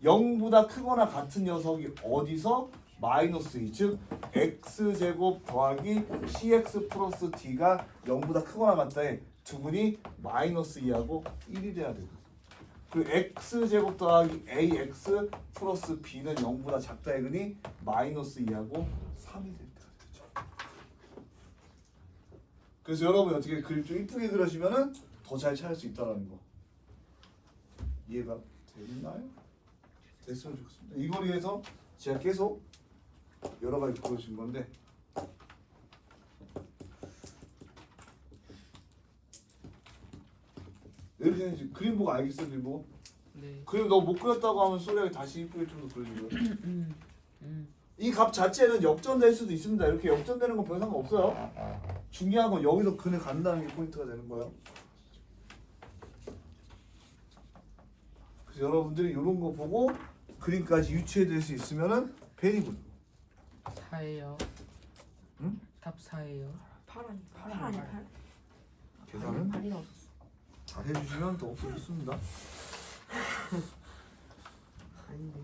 0보다 크거나 같은 녀석이 어디서 마이너스 2, 즉 x제곱 더하기 cx 플러스 d가 0보다 크거나 같다에 두분이 마이너스 2하고 1이 돼야 되고, 그리고 x제곱 더하기 ax 플러스 b는 0보다 작다의 근이 마이너스 2하고 3이 될 때가 되죠. 그래서 여러분이 어떻게 그림 좀 이쁘게 그려주면은 더 잘 찾을 수 있다라는 거 이해가 되나요? 됐으면 좋겠습니다. 이걸 위해서 제가 계속 여러 가지 보여준 건데, 이렇게 이제 그림 보고 알겠어요? 그림 보고? 네. 그림 너 못 그렸다고 하면 소리하게 다시 이쁘게 좀 더 그려주고요. 이 값 자체는 역전될 수도 있습니다. 이렇게 역전되는 건 별 상관없어요. 중요한 건 여기서 근을 간다는 게 포인트가 되는 거예요. 그래서 여러분들이 이런 거 보고 그림까지 유추해낼 수 있으면은 베리굿. 4예요. 응? 답 4예요. 8 아니 8? 계산은 8이 없었어. 잘 해주시면 더 좋습니다. 아닌데.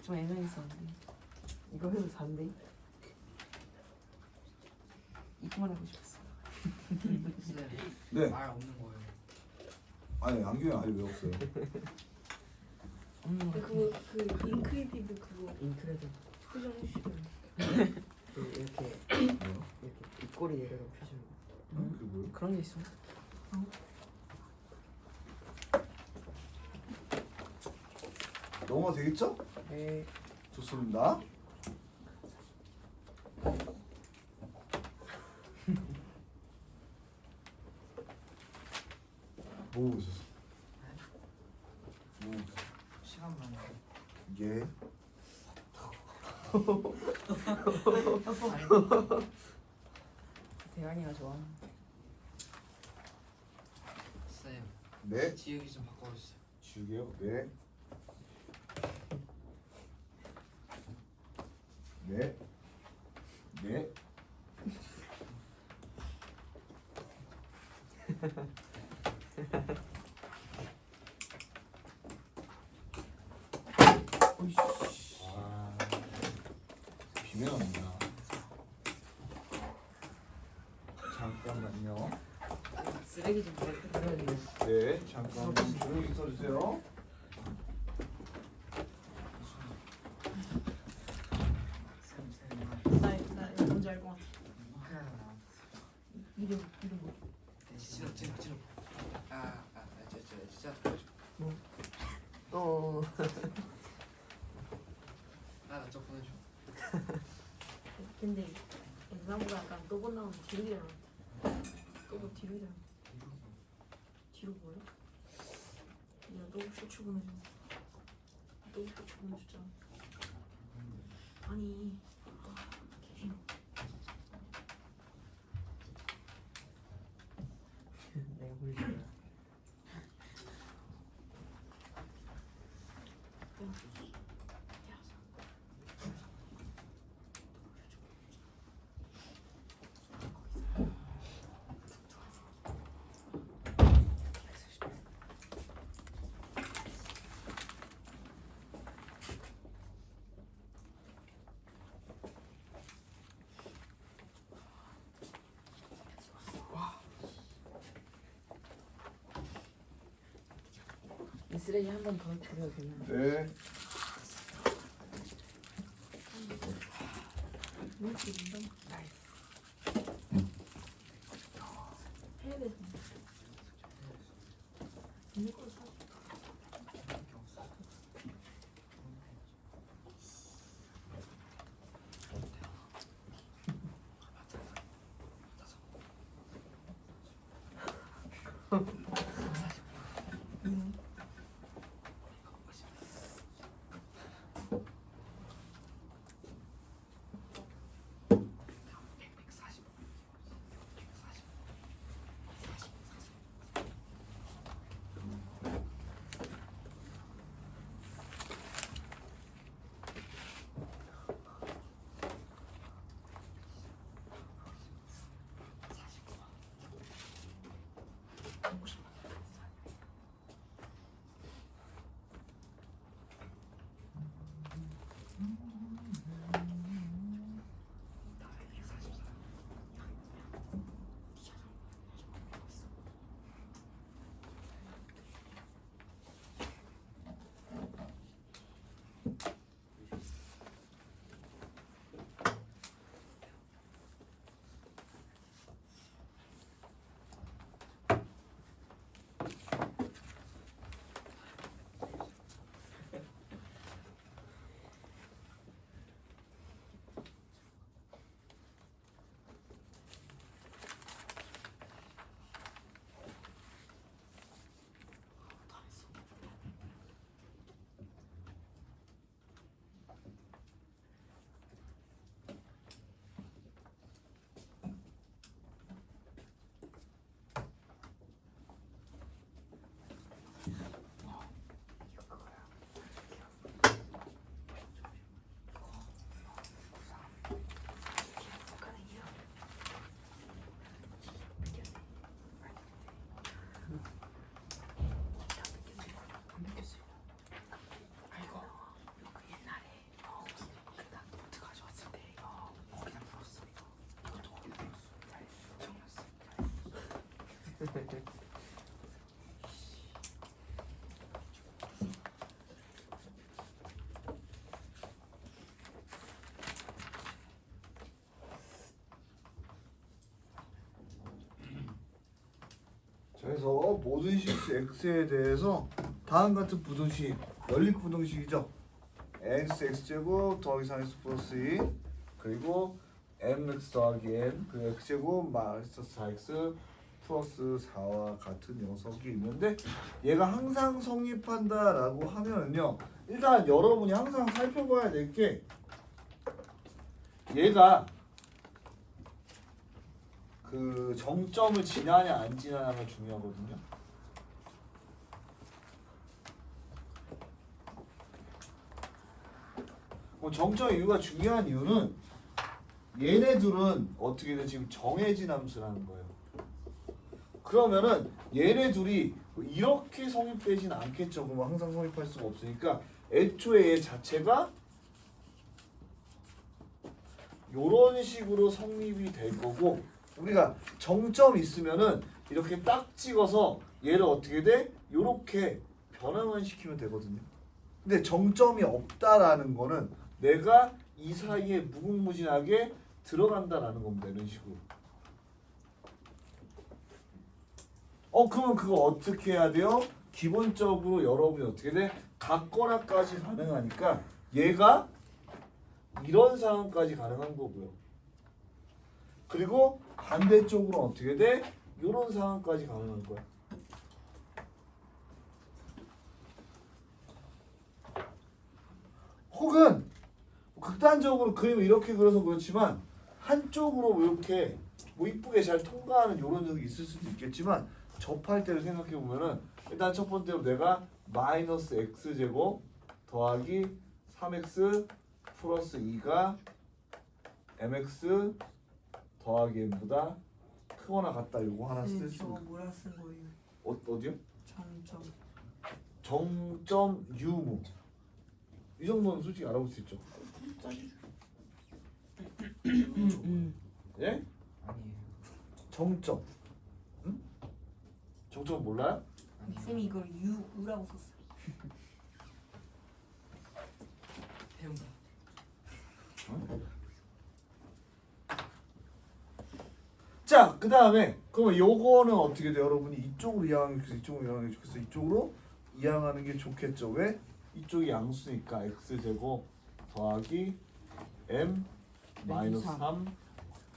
좀 애매했었는데. 이거 해도 4인데. 이거만 하고 싶었어. 네. 말 없는 거예요. 아니 안경이 아예 왜 없어요? 없는 거. 그 인크리디드 그거 인크레드. 표정해 주시면 그 이렇게 뭐요? 이렇게 입꼬리 내려가 표정. 그게 뭐예요? 그런 게 있어. 넘어가 되겠죠? 네. 좋습니다. 뭐 보고 있었어? 뭐 시간만. 예. 대한이가 좋아. 쌤, 네. 지우기 좀 바꿔주세요. 지우개요? 네. 네. 네. 아, 비명합니다. 잠깐만요. 쓰레기 좀 버려야 돼. 네, 잠깐 좀 조용히 써주세요. 나 이거 뭔지 알 것 같아. 이름 뭐? 찌르. 진짜 또 나저 보내줘. 근데 엑사보다 약간 또보 나오면 뒤로 일어나. 또보 뒤로 일어나. 뒤로 보여? 야, 또 쇼츠 보내줘. 또 쇼츠 보내주자. 아니. 개심. 내가 보여줄 거야. 쓰레기 한 번 더 드려도 되나? 네. 이렇게 된다. 해야 돼. 이거 사. 그래서 모든 식수 x에 대해서 다음 같은 부등식, 연립 부등식이죠. x x제곱 더하기 3x 플러스 2 그리고 mx 더하기 n 그 x제곱 마이너스 4x 플러스 4와 같은 녀석이 있는데 얘가 항상 성립한다라고 하면은요, 일단 여러분이 항상 살펴봐야 될 게 얘가 그 정점을 지나냐 안 지나냐가 중요하거든요. 정점 이유가 중요한 이유는 얘네들은 어떻게 돼 지금 정해진 함수라는 거예요. 그러면은 얘네 둘이 이렇게 성립되진 않겠죠. 그럼 항상 성립할 수가 없으니까 애초에 얘 자체가 요런 식으로 성립이 될 거고, 우리가 정점 있으면은 이렇게 딱 찍어서 얘를 어떻게 돼? 요렇게 변환만 시키면 되거든요. 근데 정점이 없다라는 거는 내가 이 사이에 무궁무진하게 들어간다라는 겁니다. 이런 식으로. 그러면 그거 어떻게 해야 돼요? 기본적으로 여러분이 어떻게 돼? 같거나까지 가능하니까 얘가 이런 상황까지 가능한 거고요. 그리고 반대쪽으로 어떻게 돼? 이런 상황까지 가능한 거야. 혹은 극단적으로 그림을 이렇게 그려서 그렇지만 한쪽으로 이렇게 뭐 이쁘게 잘 통과하는 이런 적이 있을 수도 있겠지만, 접할 때를 생각해 보면은 일단 첫 번째로 내가 마이너스 x제곱 더하기 3x 플러스 2가 mx 더하기 n보다 크거나 같다, 요거 하나 쓸 수. 저거 뭐라 쓴 거예요? 어디요? 점점. 정점 유무. 이 정도는 솔직히 알아볼 수 있죠. 예? 아니에요. 정점. 응? 정점 몰라요? 쌤이 이걸 우라고 썼어요. 배운 거. 자, 그 다음에 그러면 요거는 어떻게 돼요? 여러분이 이쪽으로 이항하는 게 이쪽으로 이항하는 게 좋겠어. 이쪽으로 이항하는 게 좋겠죠. 왜? 이쪽이 양수니까 x제곱 더하기 m 마이너스 3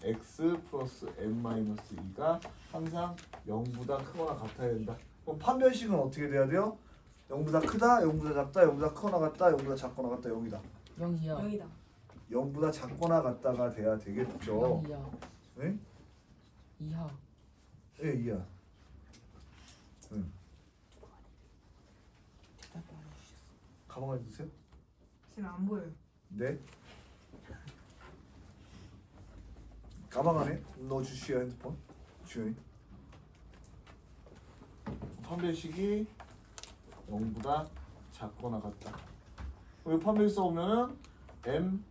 x 플러스 m 마이너스 2가 항상 0보다 크거나 같아야 된다. 그럼 판별식은 어떻게 돼야 돼요? 0보다 크다, 0보다 작다, 0보다 크거나 같다, 0보다 작거나 같다, 0이다. 0이야. 0이다. 0보다 작거나 같다가 돼야 되겠죠. 0이야. 네? 2하. 예, 이야. 응. 대답 안 해주셨어. 가방 가져주세요. 쌤 안 보여요. 네. 가방 안에 넣어주시오 핸드폰. 주연이. 판별식이 0보다 작거나 같다. 여기 판별식 써보면은 m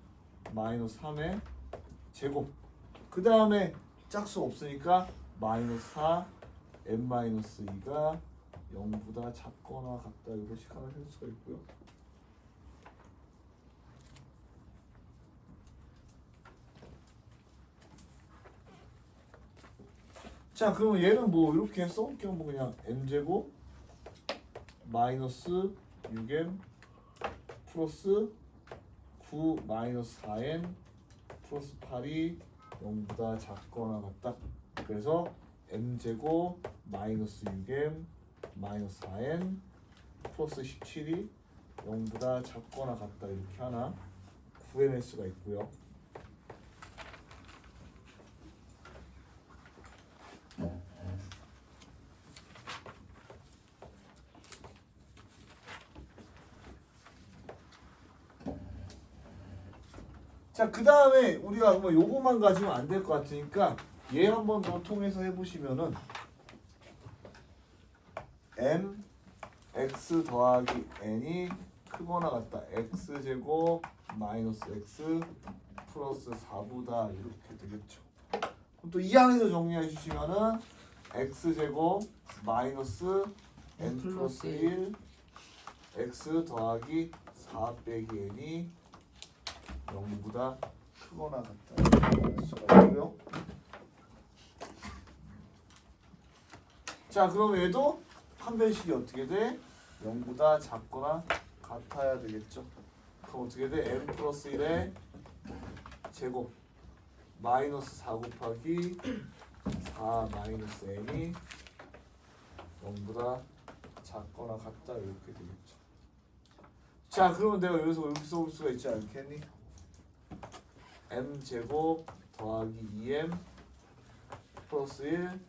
마이너스 3의 제곱. 그 다음에 짝수 없으니까 마이너스 4 m 마이너스 2가 0보다 작거나 같다. 이것이 하나 할 수가 있고요. 자, 그러면 얘는 뭐 이렇게 써볼게. 뭐 그냥 m제곱 마이너스 6m 플러스 9 마이너스 4n 플러스 8이 0보다 작거나 같다. 그래서 m제곱 마이너스 6m 마이너스 4n 플러스 17이 0보다 작거나 같다. 이렇게 하나 구해낼 수가 있고요. 자, 그 다음에 우리가 뭐 요거만 가지면 안 될 것 같으니까 얘 한 번 더 통해서 해보시면은 m x 더하기 n이 크거나 같다. x제곱 마이너스 x 플러스 4보다 이렇게 되겠죠. 그럼 또 이 안에서 정리해 주시면은 x제곱 마이너스 n 플러스 1 x 더하기 4 빼기 n이 0보다 크거나 같다. 할 수가 있고요. 자, 그럼 얘도 판별식이 어떻게 돼? 0보다 작거나 같아야 되겠죠. 그럼 어떻게 돼? m 플러스 1의 제곱 마이너스 4 곱하기 4 마이너스 n이 0보다 작거나 같다. 이렇게 되겠죠. 자, 그러면 내가 여기서 이렇게 써볼 수가 있지 않겠니? m 제곱 더하기 2m 플러스 1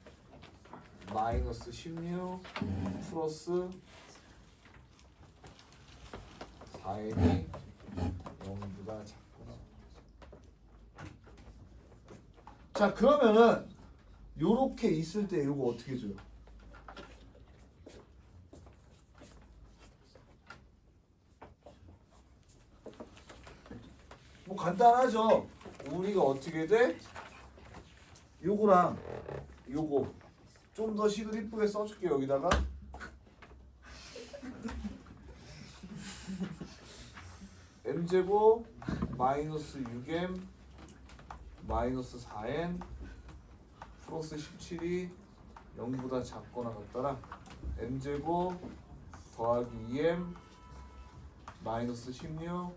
마이너스 16 플러스 4n이 0보다 작구나. 자, 그러면은 요렇게 있을 때 이거 어떻게 줘요? 뭐 간단하죠. 우리가 어떻게 돼? 요거랑 요거 좀 더 식을 이쁘게 써줄게. 여기다가 m제곱 마이너스 6m 마이너스 4n 플러스 17이 0보다 작거나 같더라. m제곱 더하기 2m 마이너스 16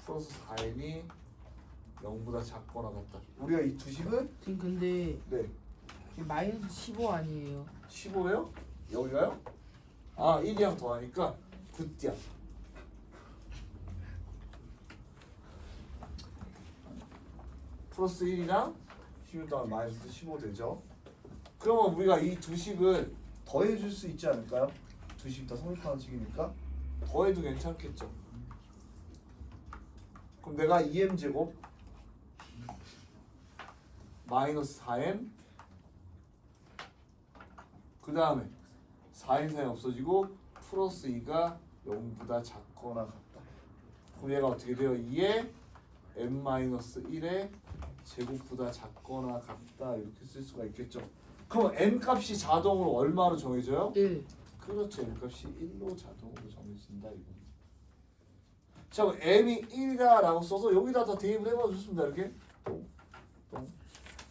플러스 4n이 0보다 작거나 같다. 우리가 이 두 식은 지금 근데 네 지금 마이너스 15 아니에요? 15예요? 여기가요? 아, 1이랑 더하니까 9띠야. 플러스 1이랑 16 더하면 마이너스 15 되죠. 그러면 우리가 이 두 식을 더해줄 수 있지 않을까요? 두 식 다 성립하는 식이니까 더해도 괜찮겠죠. 그럼 내가 2m제곱 마이너스 4m 그 다음에 4인 사이 없어지고 플러스 2가 0보다 작거나 같다. 그럼 얘가 어떻게 돼요? 2에 m-1의 제곱보다 작거나 같다. 이렇게 쓸 수가 있겠죠. 그럼 m 값이 자동으로 얼마로 정해져요? 1. 그렇죠. m 값이 1로 자동으로 정해진다. 이거. 자, 그럼 m이 1이다라고 써서 여기다 다 대입을 해봐 줬습니다. 이렇게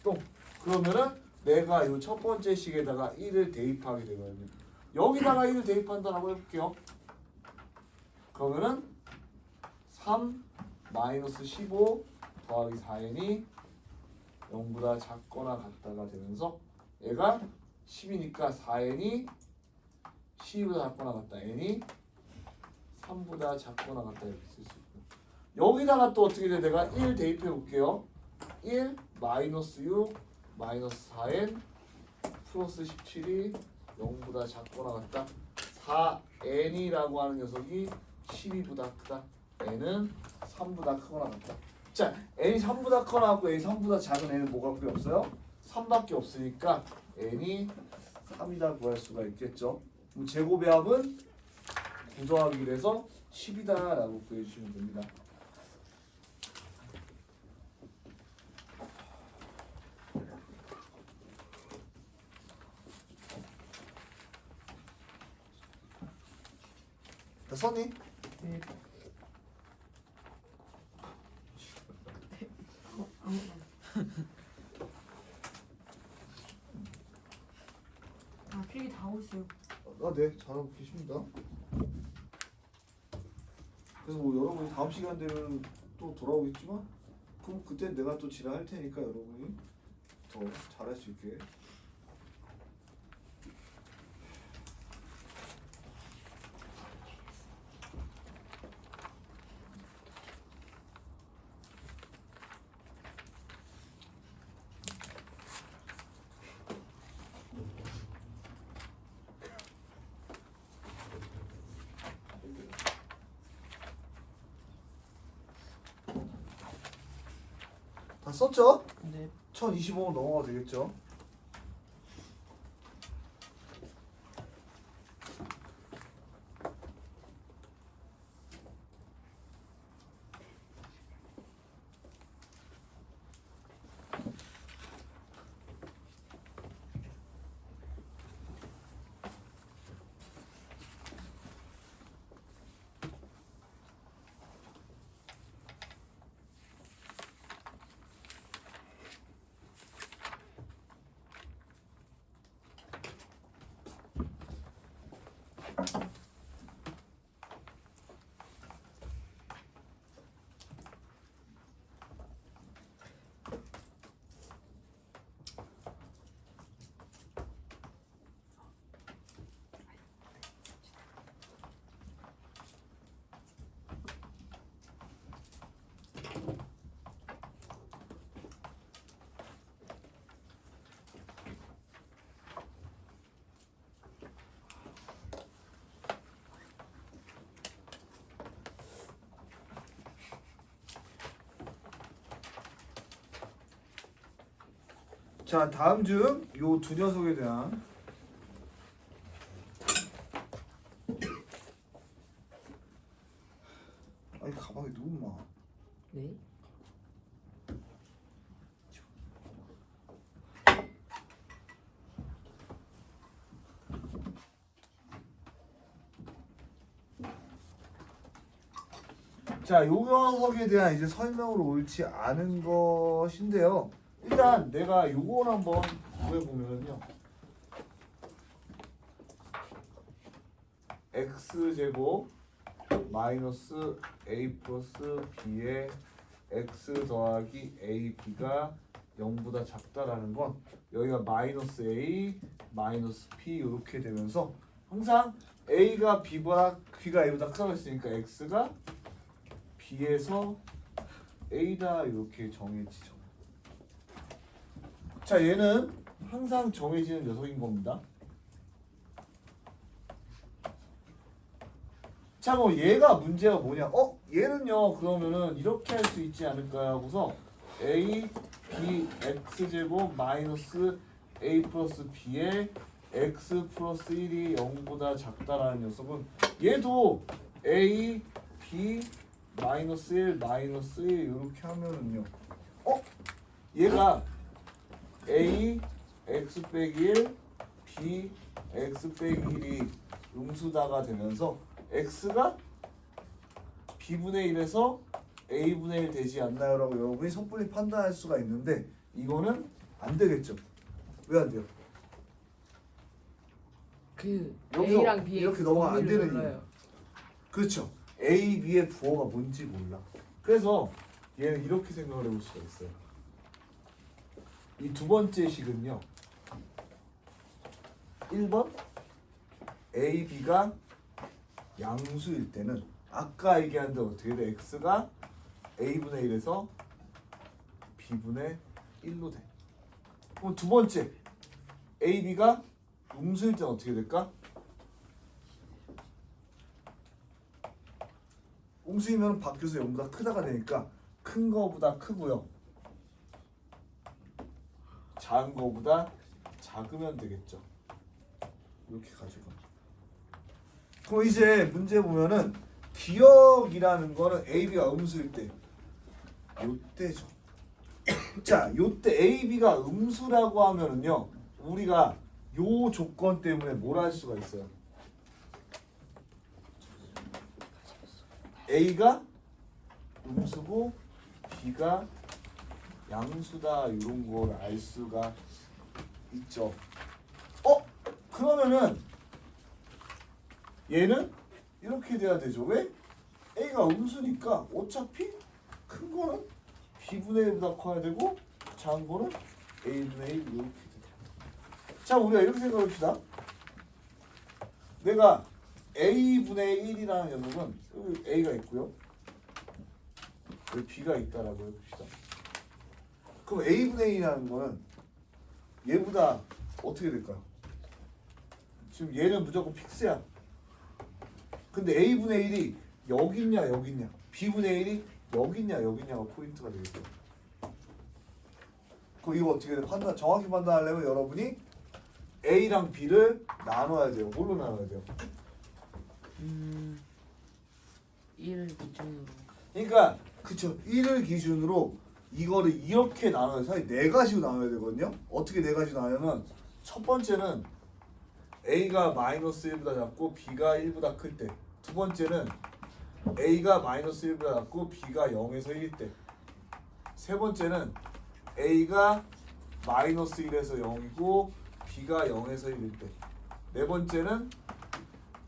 똥. 그러면은 내가 이 첫 번째 식에다가 1을 대입하게 되거든요. 여기다가 1을 대입한다라고 해볼게요. 그러면은 3 마이너스 15 더하기 4n이 0보다 작거나 같다가 되면서 얘가 10이니까 4n이 12보다 작거나 같다. n이 3보다 작거나 같다 이렇게 쓸 수 있고 여기다가 또 어떻게 돼? 내가 1 대입해 볼게요. 1 마이너스 6 마이너스 4n 플러스 17이 0보다 작거나 같다. 4n이라고 하는 녀석이 12보다 크다. n은 3보다 크거나 같다. 자, n이 3보다 크거나 같고 n이 3보다 작은 n은 뭐가 없어요? 3밖에 없으니까 n이 3이다 구할 수가 있겠죠. 그럼 제곱의 합은 9 더하기 1에서 10이다라고 구해주시면 됩니다. 다 썼니? 네. 아 필기 다 하고 있어요. 네, 잘하고 계십니다. 그래서 뭐 여러분이 다음 시간 되면 또 돌아오겠지만 그럼 그때 내가 또 지랄할 테니까 여러분이 더 잘할 수 있게. 다 썼죠? 네. 1025원 넘어가도 되겠죠? 자, 다음 중 요 두 녀석에 대한 아니 가방에 누구 마? 네. 자, 요 녀석에 대한 이제 설명으로 옳지 않은 것인데요. 일단 내가 요걸 한번 구해보면요. x제곱 마이너스 a 플러스 b의 x 더하기 ab가 0보다 작다라는 건 여기가 마이너스 a 마이너스 b 이렇게 되면서 항상 a가 b보다 a보다 크다고 했으니까 x가 b에서 a다 이렇게 정해지죠. 자, 얘는 항상 정해지는 녀석인 겁니다. 자, 그럼 얘가 문제가 뭐냐? 얘는요, 그러면은 이렇게 할 수 있지 않을까요? 하고서 a, b, x제곱 마이너스 a 플러스 b의 x 플러스 1이 0보다 작다라는 녀석은 얘도 a, b, 마이너스 1, 마이너스 1 이렇게 하면은요. 얘가 a, x 빼기 1, b, x 빼기 1이 음수다가 되면서 x가 B분의 1에서 A분의 1 되지 않나요? 라고 여러분이 섣불리 판단할 수가 있는데 이거는 안 되겠죠. 왜 안 돼요? 그 여기서 A랑 B의 이렇게 넘어가면 안 범위를 되는 몰라요. 그렇죠. A, B의 부호가 뭔지 몰라. 그래서 얘는 이렇게 생각을 해볼 수가 있어요. 이 두 번째 식은요. 1번 A, B가 양수일 때는 아까 얘기한 대로 어떻게 돼? X가 A분의 1에서 B분의 1로 돼. 그럼 두 번째 A, B가 음수일 때는 어떻게 될까? 음수이면 바뀌어서 0보다 크다가 되니까 큰 거보다 크고요. 작은 거보다 작으면 되겠죠. 이렇게 가지고. 그럼 이제 문제 보면은 기억이라는 거는 A, B가 음수일 때 요때죠. 자, 요때 A, B가 음수라고 하면은요. 우리가 요 조건 때문에 뭘 할 수가 있어요? A가 음수고 B가 양수다 이런 걸 알 수가 있죠. 그러면은 얘는 이렇게 돼야 되죠. 왜? A가 음수니까 어차피 큰 거는 B분의 1보다 커야 되고 작은 거는 A분의 1 이렇게 돼요. 자, 우리가 이렇게 생각합시다. 내가 A분의 1이라는 녀석은 여기 A가 있고요. 여기 B가 있다라고 해봅시다. 그럼 A분의 1이라는 거는 얘보다 어떻게 될까요? 지금 얘는 무조건 픽스야. 근데 A분의 1이 여기 있냐 여기 있냐 B분의 1이 여기 있냐 여기 있냐가 포인트가 되겠죠. 그럼 이거 어떻게 돼? 정확히 판단하려면 여러분이 A랑 B를 나눠야 돼요. 뭘로 나눠야 돼요? 1 기준으로. 그러니까 그쵸. 1을 기준으로 이거를 이렇게 나눠요. 사실 네 가지로 나눠야 되거든요. 어떻게 네 가지로 나누냐면 첫 번째는 A가 마이너스 1보다 작고 B가 1보다 클 때. 두 번째는 A가 마이너스 1보다 작고 B가 0에서 1일 때. 세 번째는 A가 마이너스 1에서 0이고 B가 0에서 1일 때. 네 번째는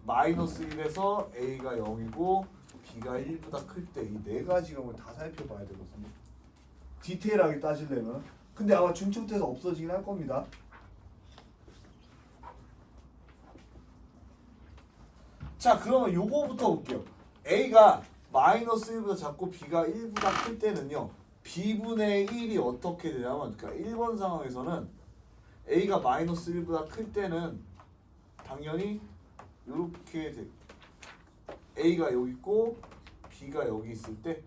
마이너스 1에서 A가 0이고 B가 1보다 클 때. 이 네 가지 경우를 다 살펴봐야 되거든요. 디테일하게 따지려면. 근데 아마 중첩돼서 없어지긴 할 겁니다. 자, 그러면 요거부터 볼게요. A가 마이너스 1보다 작고 B가 1보다 클 때는요. B분의 1이 어떻게 되냐면 그러니까 1번 상황에서는 A가 마이너스 1보다 클 때는 당연히 이렇게 돼. A가 여기 있고 B가 여기 있을 때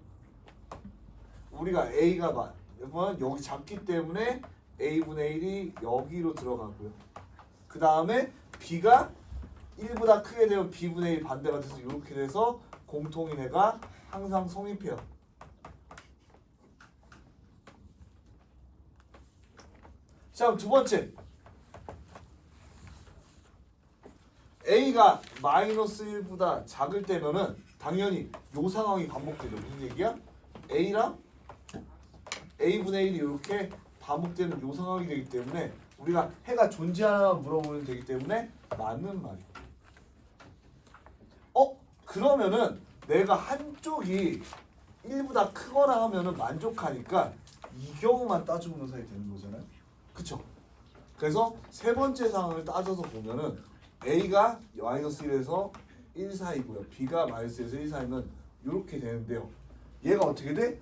우리가 A가 여기 작기 때문에 A분의 1이 여기로 들어가고요. 그 다음에 B가 1보다 크게 되면 B분의 1 반대가 돼서 이렇게 돼서 공통인해가 항상 성립해요. 자, 그럼 두 번째 A가 마이너스 1보다 작을 때면은 당연히 요 상황이 반복되죠. 무슨 얘기야? A랑 A분의 1이 이렇게 반복되는 요 상황이 되기 때문에 우리가 해가 존재하나 물어보면 되기 때문에 맞는 말이야. 그러면은 내가 한쪽이 1보다 크거나 하면은 만족하니까 이 경우만 따져보는 사이 되는 거잖아요. 그쵸? 그래서 세 번째 상황을 따져서 보면은 A가 마이너스 1에서 1 사이고요. B가 마이너스 1에서 1 사이면 이렇게 되는데요. 얘가 어떻게 돼?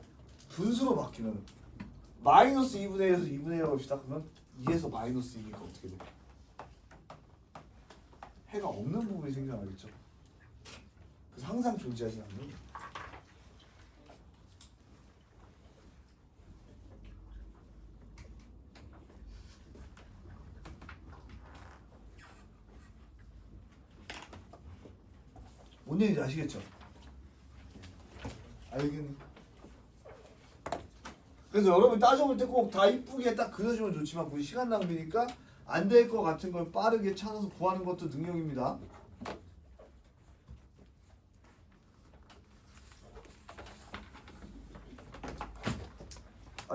분수로 바뀌면 마이너스 2분의 1에서 2분의 1이라고 합시다. 그러면 2에서 마이너스 2니까 어떻게 돼? 해가 없는 부분이 생겨나겠죠. 그래서 항상 존재하지 않는 거예요. 뭔 얘기인지 아시겠죠? 알겠니? 그래서 여러분 따져볼 때 꼭 다 이쁘게 딱 그려주면 좋지만 굳이 시간 낭비니까 안 될 것 같은 걸 빠르게 찾아서 구하는 것도 능력입니다.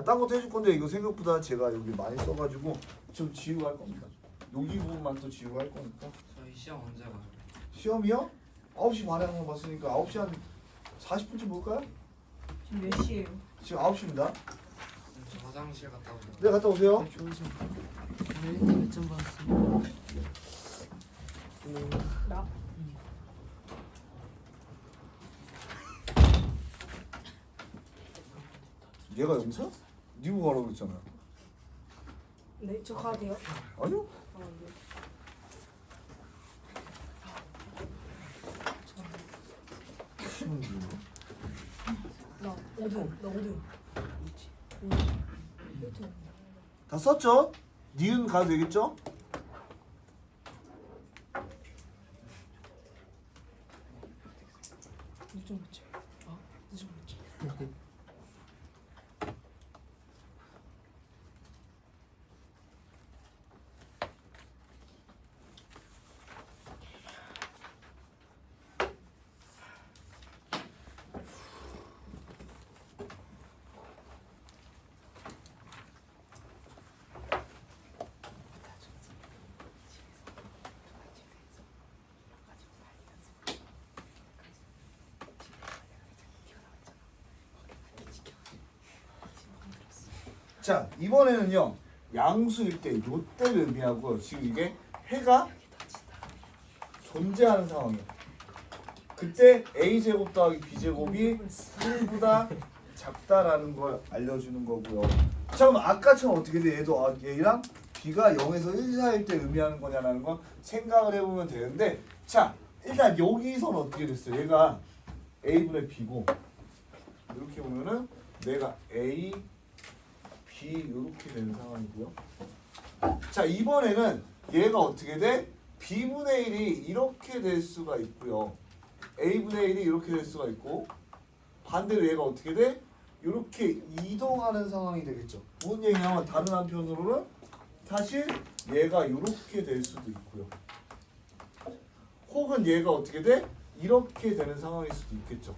딴 것도 해줄 건데 이거 생각보다 제가 여기 많이 써가지고 좀 지우고 할 겁니다. 여기 부분만 또 지우고 할 거니까. 저희 시험 언제 가요? 시험이요? 9시 반에 한번 봤으니까 9시 한 40분쯤 볼까요? 지금 몇 시예요? 지금 9시입니다. 저 화장실 갔다 오고. 네, 갔다 오세요. 좋으신 몇점 받았어요? 나? 얘가 영사? 니고 가라고 그랬잖아요. 네, 저 가도 돼요? 아니요? 네. 나 5등. 나 5등. 5등. 다 썼죠? 니은 가도 되겠죠? 늦은 거지. 늦은 거지. 자, 이번에는요. 양수일 때 요때를 의미하고요. 지금 이게 해가 존재하는 상황이에요. 그때 a제곱 더하기 b제곱이 1보다 작다라는 걸 알려주는 거고요. 자, 그럼 아까처럼 어떻게 돼? 얘도 얘랑 b가 0에서 1 사이일 때 의미하는 거냐라는 건 생각을 해보면 되는데, 자, 일단 여기서는 어떻게 됐어요? 얘가 a분의 b고, 이렇게 보면은 내가 a, b 이렇게 되는 상황이고요. 자, 이번에는 얘가 어떻게 돼? b분의 1이 이렇게 될 수가 있고요. a분의 1이 이렇게 될 수가 있고, 반대로 얘가 어떻게 돼? 이렇게 이동하는 상황이 되겠죠. 무슨 얘기냐면 다른 한편으로는 사실 얘가 이렇게 될 수도 있고요. 혹은 얘가 어떻게 돼? 이렇게 되는 상황일 수도 있겠죠.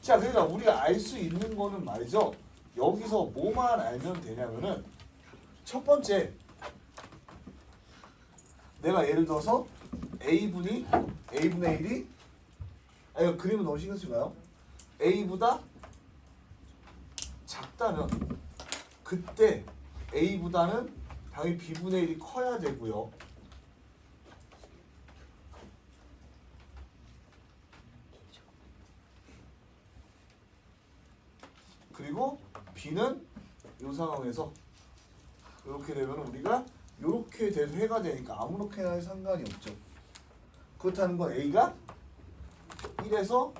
자, 그러니까 우리가 알 수 있는 거는 말이죠. 여기서 뭐만 알면 되냐면은 첫 번째, 내가 예를 들어서 a분의 1이 이거 그림은 너무 신경 쓰지 마요. a보다 작다면 그때 a보다는 당연히 b분의 1이 커야 되고요. 그리고 b는 이 상황에서 이렇게 되면 우리가 이렇게 돼도 해가 되니까 아무렇게나 해도 상관이 없죠. 그렇다는 건 a가 1에서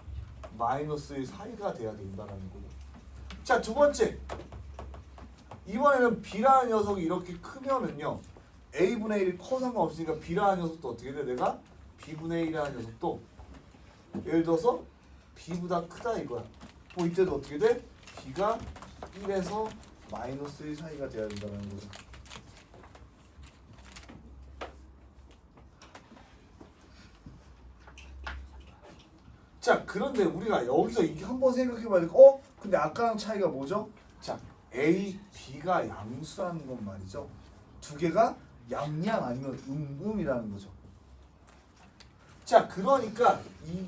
마이너스 사이가 돼야 된다는 거죠. 자, 두 번째, 이번에는 b라는 녀석이 이렇게 크면은요, a분의 1이 커 상관없으니까 b라는 녀석도 어떻게 돼? 내가 b분의 1이라는 녀석도 예를 들어서 b보다 크다 이거야. 뭐 이때도 어떻게 돼? b가 1에서 마이너스 1 사이가 돼야 된다는 거죠. 자, 그런데 우리가 여기서 이게 한번 생각해봐야 돼. 근데 아까랑 차이가 뭐죠? 자, A, B가 양수라는 건 말이죠. 두 개가 양양 아니면 음이라는 거죠. 자, 그러니까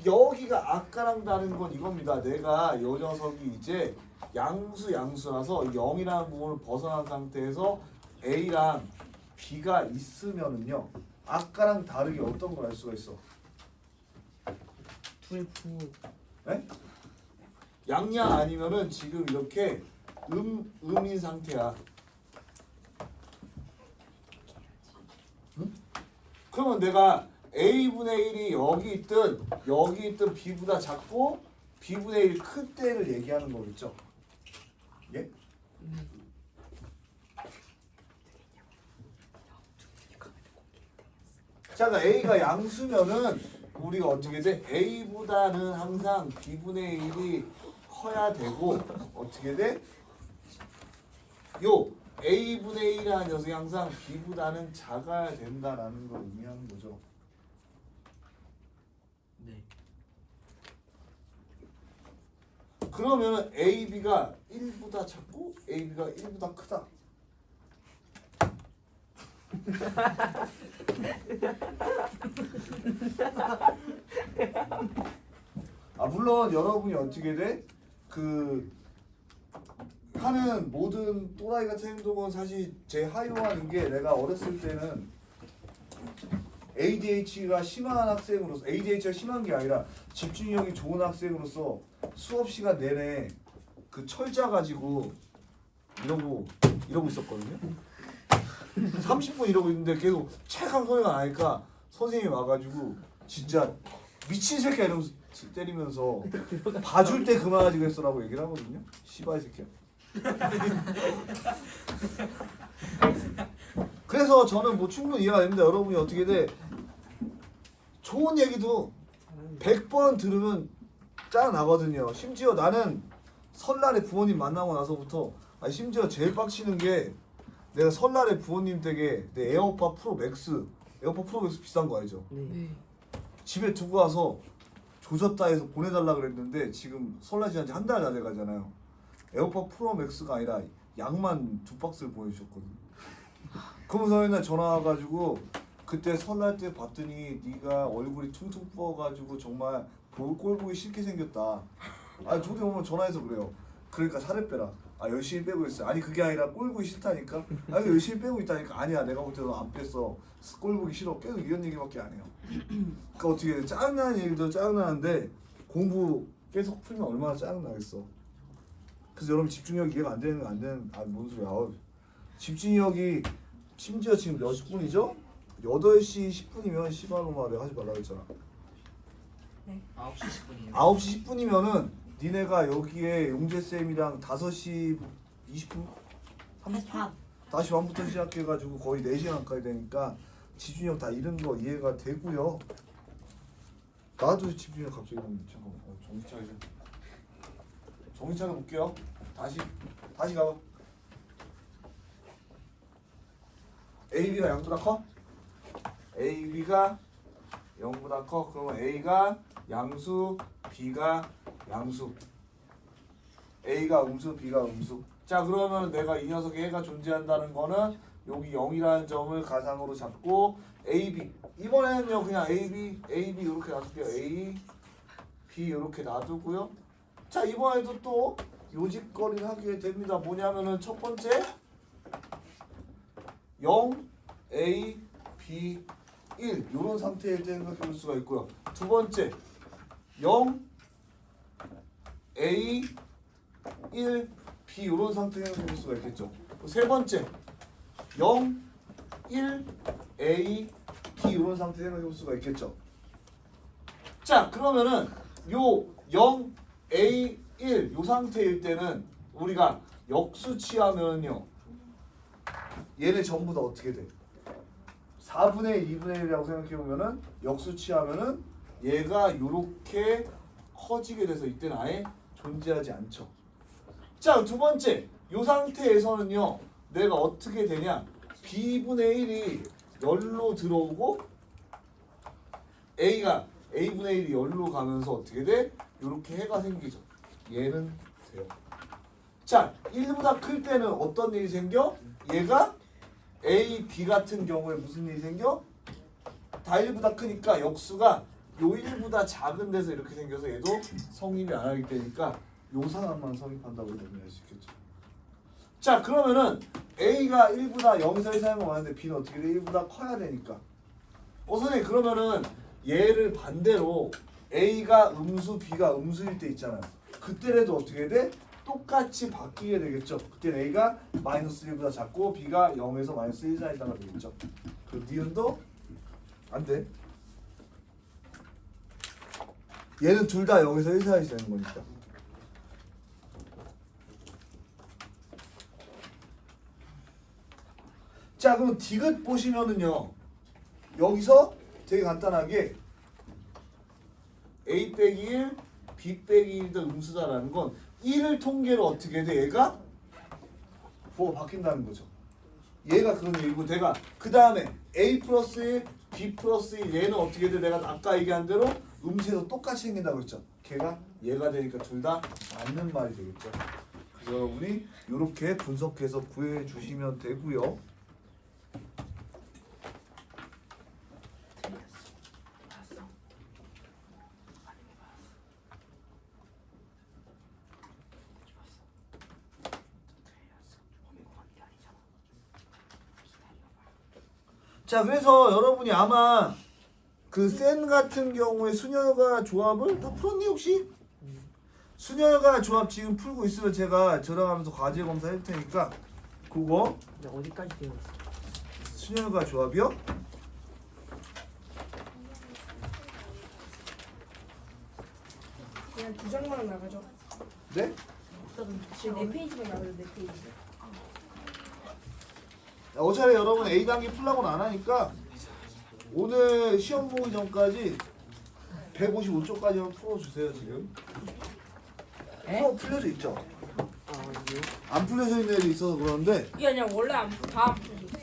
여기가 아까랑 다른 건 이겁니다. 내가 이 녀석이 이제 양수라서 0이라는 부분을 벗어난 상태에서 A랑 B가 있으면은요, 아까랑 다르게 어떤 걸 알 수가 있어? 둘 부. 네? 양양 아니면은 지금 이렇게 음인 상태야. 응? 그러면 내가 a분의 1이 여기 있든 b보다 작고 b분의 1이 큰 때를 얘기하는 거겠죠. 예? 자, 그러니까 a가 양수면은 우리가 어떻게 돼? a보다는 항상 b분의 1이 커야 되고 어떻게 돼? 요 a분의 1이라는 녀석이 항상 b보다는 작아야 된다라는 걸 의미하는 거죠. 그러면 AB가 1보다 작고 AB가 1보다 크다. 아 물론 여러분이 어떻게 돼? 그 하는 모든 또라이 같은 행동은 사실 제 하요하는 게 내가 어렸을 때는 ADHD가 심한 학생으로서 ADHD가 심한 게 아니라 집중력이 좋은 학생으로서 수업 시간 내내 그 철자 가지고 이러고 있었거든요. 30분 이러고 있는데 계속 책한 소리가 나니까 선생님이 와가지고 진짜 미친 새끼야 이러면서 때리면서 봐줄 때 그만하지 그랬어라고 얘기를 하거든요. 씨발 새끼야. 그래서 저는 뭐 충분히 이해가 됩니다. 여러분이 어떻게 돼? 좋은 얘기도 100번 들으면 짜나거든요. 심지어 나는 설날에 부모님 만나고 나서부터 심지어 제일 빡치는 게 내가 설날에 부모님 댁에 내 에어팟 프로 맥스 비싼 거 알죠? 네. 집에 두고 와서 조졌다 해서 보내달라 그랬는데 지금 설날 지난 지 한 달 다 돼가잖아요. 에어팟 프로 맥스가 아니라 양만 2박스를 보내주셨거든요. 그러면서 맨날 전화 와가지고 그때 설날 때 봤더니 네가 얼굴이 퉁퉁 부어가지고 정말 꼴 보기 싫게 생겼다. 저기 오면 전화해서 그래요. 그러니까 살을 빼라. 열심히 빼고 있어. 아니 그게 아니라 꼴 보기 싫다니까. 열심히 빼고 있다니까. 아니야 내가 볼 때도 안 뺐어. 꼴 보기 싫어. 계속 이런 얘기밖에 안 해요. 그러니까 어떻게 해. 짜증나는 얘기도 짜증나는데 공부 계속 풀면 얼마나 짜증나겠어. 그래서 여러분 집중력 이해가 안 되는 뭔 소리야. 집중력이 심지어 지금 몇 분이죠? 8시 10분이면 씨발로 말해 하지 말라 그랬잖아. 9시 10분이요. 9시 10분이면은 니네가 여기에 용재쌤이랑 5시 20분? 30분? 다시 반부터 시작해가지고 거의 4시간 가야 되니까 집중력 다 잃은 거 이해가 되고요. 나도 집중력 갑자기 잠깐만 정신 차리자. 정신 차려 볼게요. 다시 가봐. AB가 0보다 커? AB가 0보다 커. 그러면 A가 양수, B가 양수. A가 음수, B가 음수. 자 그러면 내가 이 녀석의 해가 존재한다는 거는 여기 0이라는 점을 가상으로 잡고 AB 이번에는요 그냥 AB 이렇게 놔둘게요. A, B 이렇게 놔두고요. 자 이번에도 또 요짓거리를 하게 됩니다. 뭐냐면은 첫 번째 0, A, B, 1 이런 상태일 때 생각해 볼 수가 있고요. 두 번째 0, A, 1, B 이런 상태를 생각해 볼 수가 있겠죠. 세 번째 0, 1, A, B 이런 상태를 생각해 볼 수가 있겠죠. 자 그러면은 요 0, A, 1 요 상태일 때는 우리가 역수 취하면요 얘네 전부 다 어떻게 돼? 4분의 1, 2분의 1이라고 생각해보면은 역수 취하면은 얘가 요렇게 커지게 돼서 이때는 아예 존재하지 않죠. 자, 두 번째 요 상태에서는요 내가 어떻게 되냐 B분의 1이 열로 들어오고 A가 A분의 1이 열로 가면서 어떻게 돼? 요렇게 해가 생기죠. 얘는 돼요. 자, 1보다 클 때는 어떤 일이 생겨? 얘가 A, B 같은 경우에 무슨 일이 생겨? 다 1보다 크니까 역수가 요 1보다 작은 데서 이렇게 생겨서 얘도 성립이 안 하게 되니까 요 상황만 성립한다고 정리할 수 있겠죠. 자 그러면은 A가 1보다 0에서 1사이가 많은데 B는 어떻게 돼? 1보다 커야 되니까 선생님 그러면은 얘를 반대로 A가 음수 B가 음수일 때 있잖아요. 그때라도 어떻게 돼? 똑같이 바뀌게 되겠죠. 그때는 A가 마이너스 1보다 작고 B가 0에서 마이너스 1 사이다가 되겠죠. 그 니은도 안 돼. 얘는 둘 다 0에서 1 사이 되는 거니까. 자 그럼 디귿 보시면은요 여기서 되게 간단하게 A 빼기 1, B 빼기 1도 음수다라는 건 1을 통계로 어떻게 돼? 얘가 4가 바뀐다는 거죠. 얘가 그런 얘기고 내가 그 다음에 A 플러스 1, B 플러스 1 얘는 어떻게 돼? 내가 아까 얘기한 대로 음수에서 똑같이 생긴다고 그랬죠. 걔가 얘가 되니까 둘 다 맞는 말이 되겠죠. 그래서 여러분이 이렇게 분석해서 구해 주시면 되고요. 자, 그래서 여러분이 아마 그 센 같은 경우에 순혈과 조합을 다 풀었니 혹시? 순혈과 조합 지금 풀고 있으면 제가 저랑하면서 과제 검사 할 테니까 그거 근데 어디까지 되어 있어? 순혈과 조합이요? 그냥 2장만 나가죠. 네? 지금 4페이지만 나가죠. 4페이지. 어차피 여러분 A 단계 풀라고는 안 하니까 오늘 시험 보기 전까지 155쪽까지만 풀어주세요 지금. 풀려져 있죠? 아 이게요? 안 풀려져 있는 애들이 있어서 그러는데 이게 아니라 원래 다안 풀지.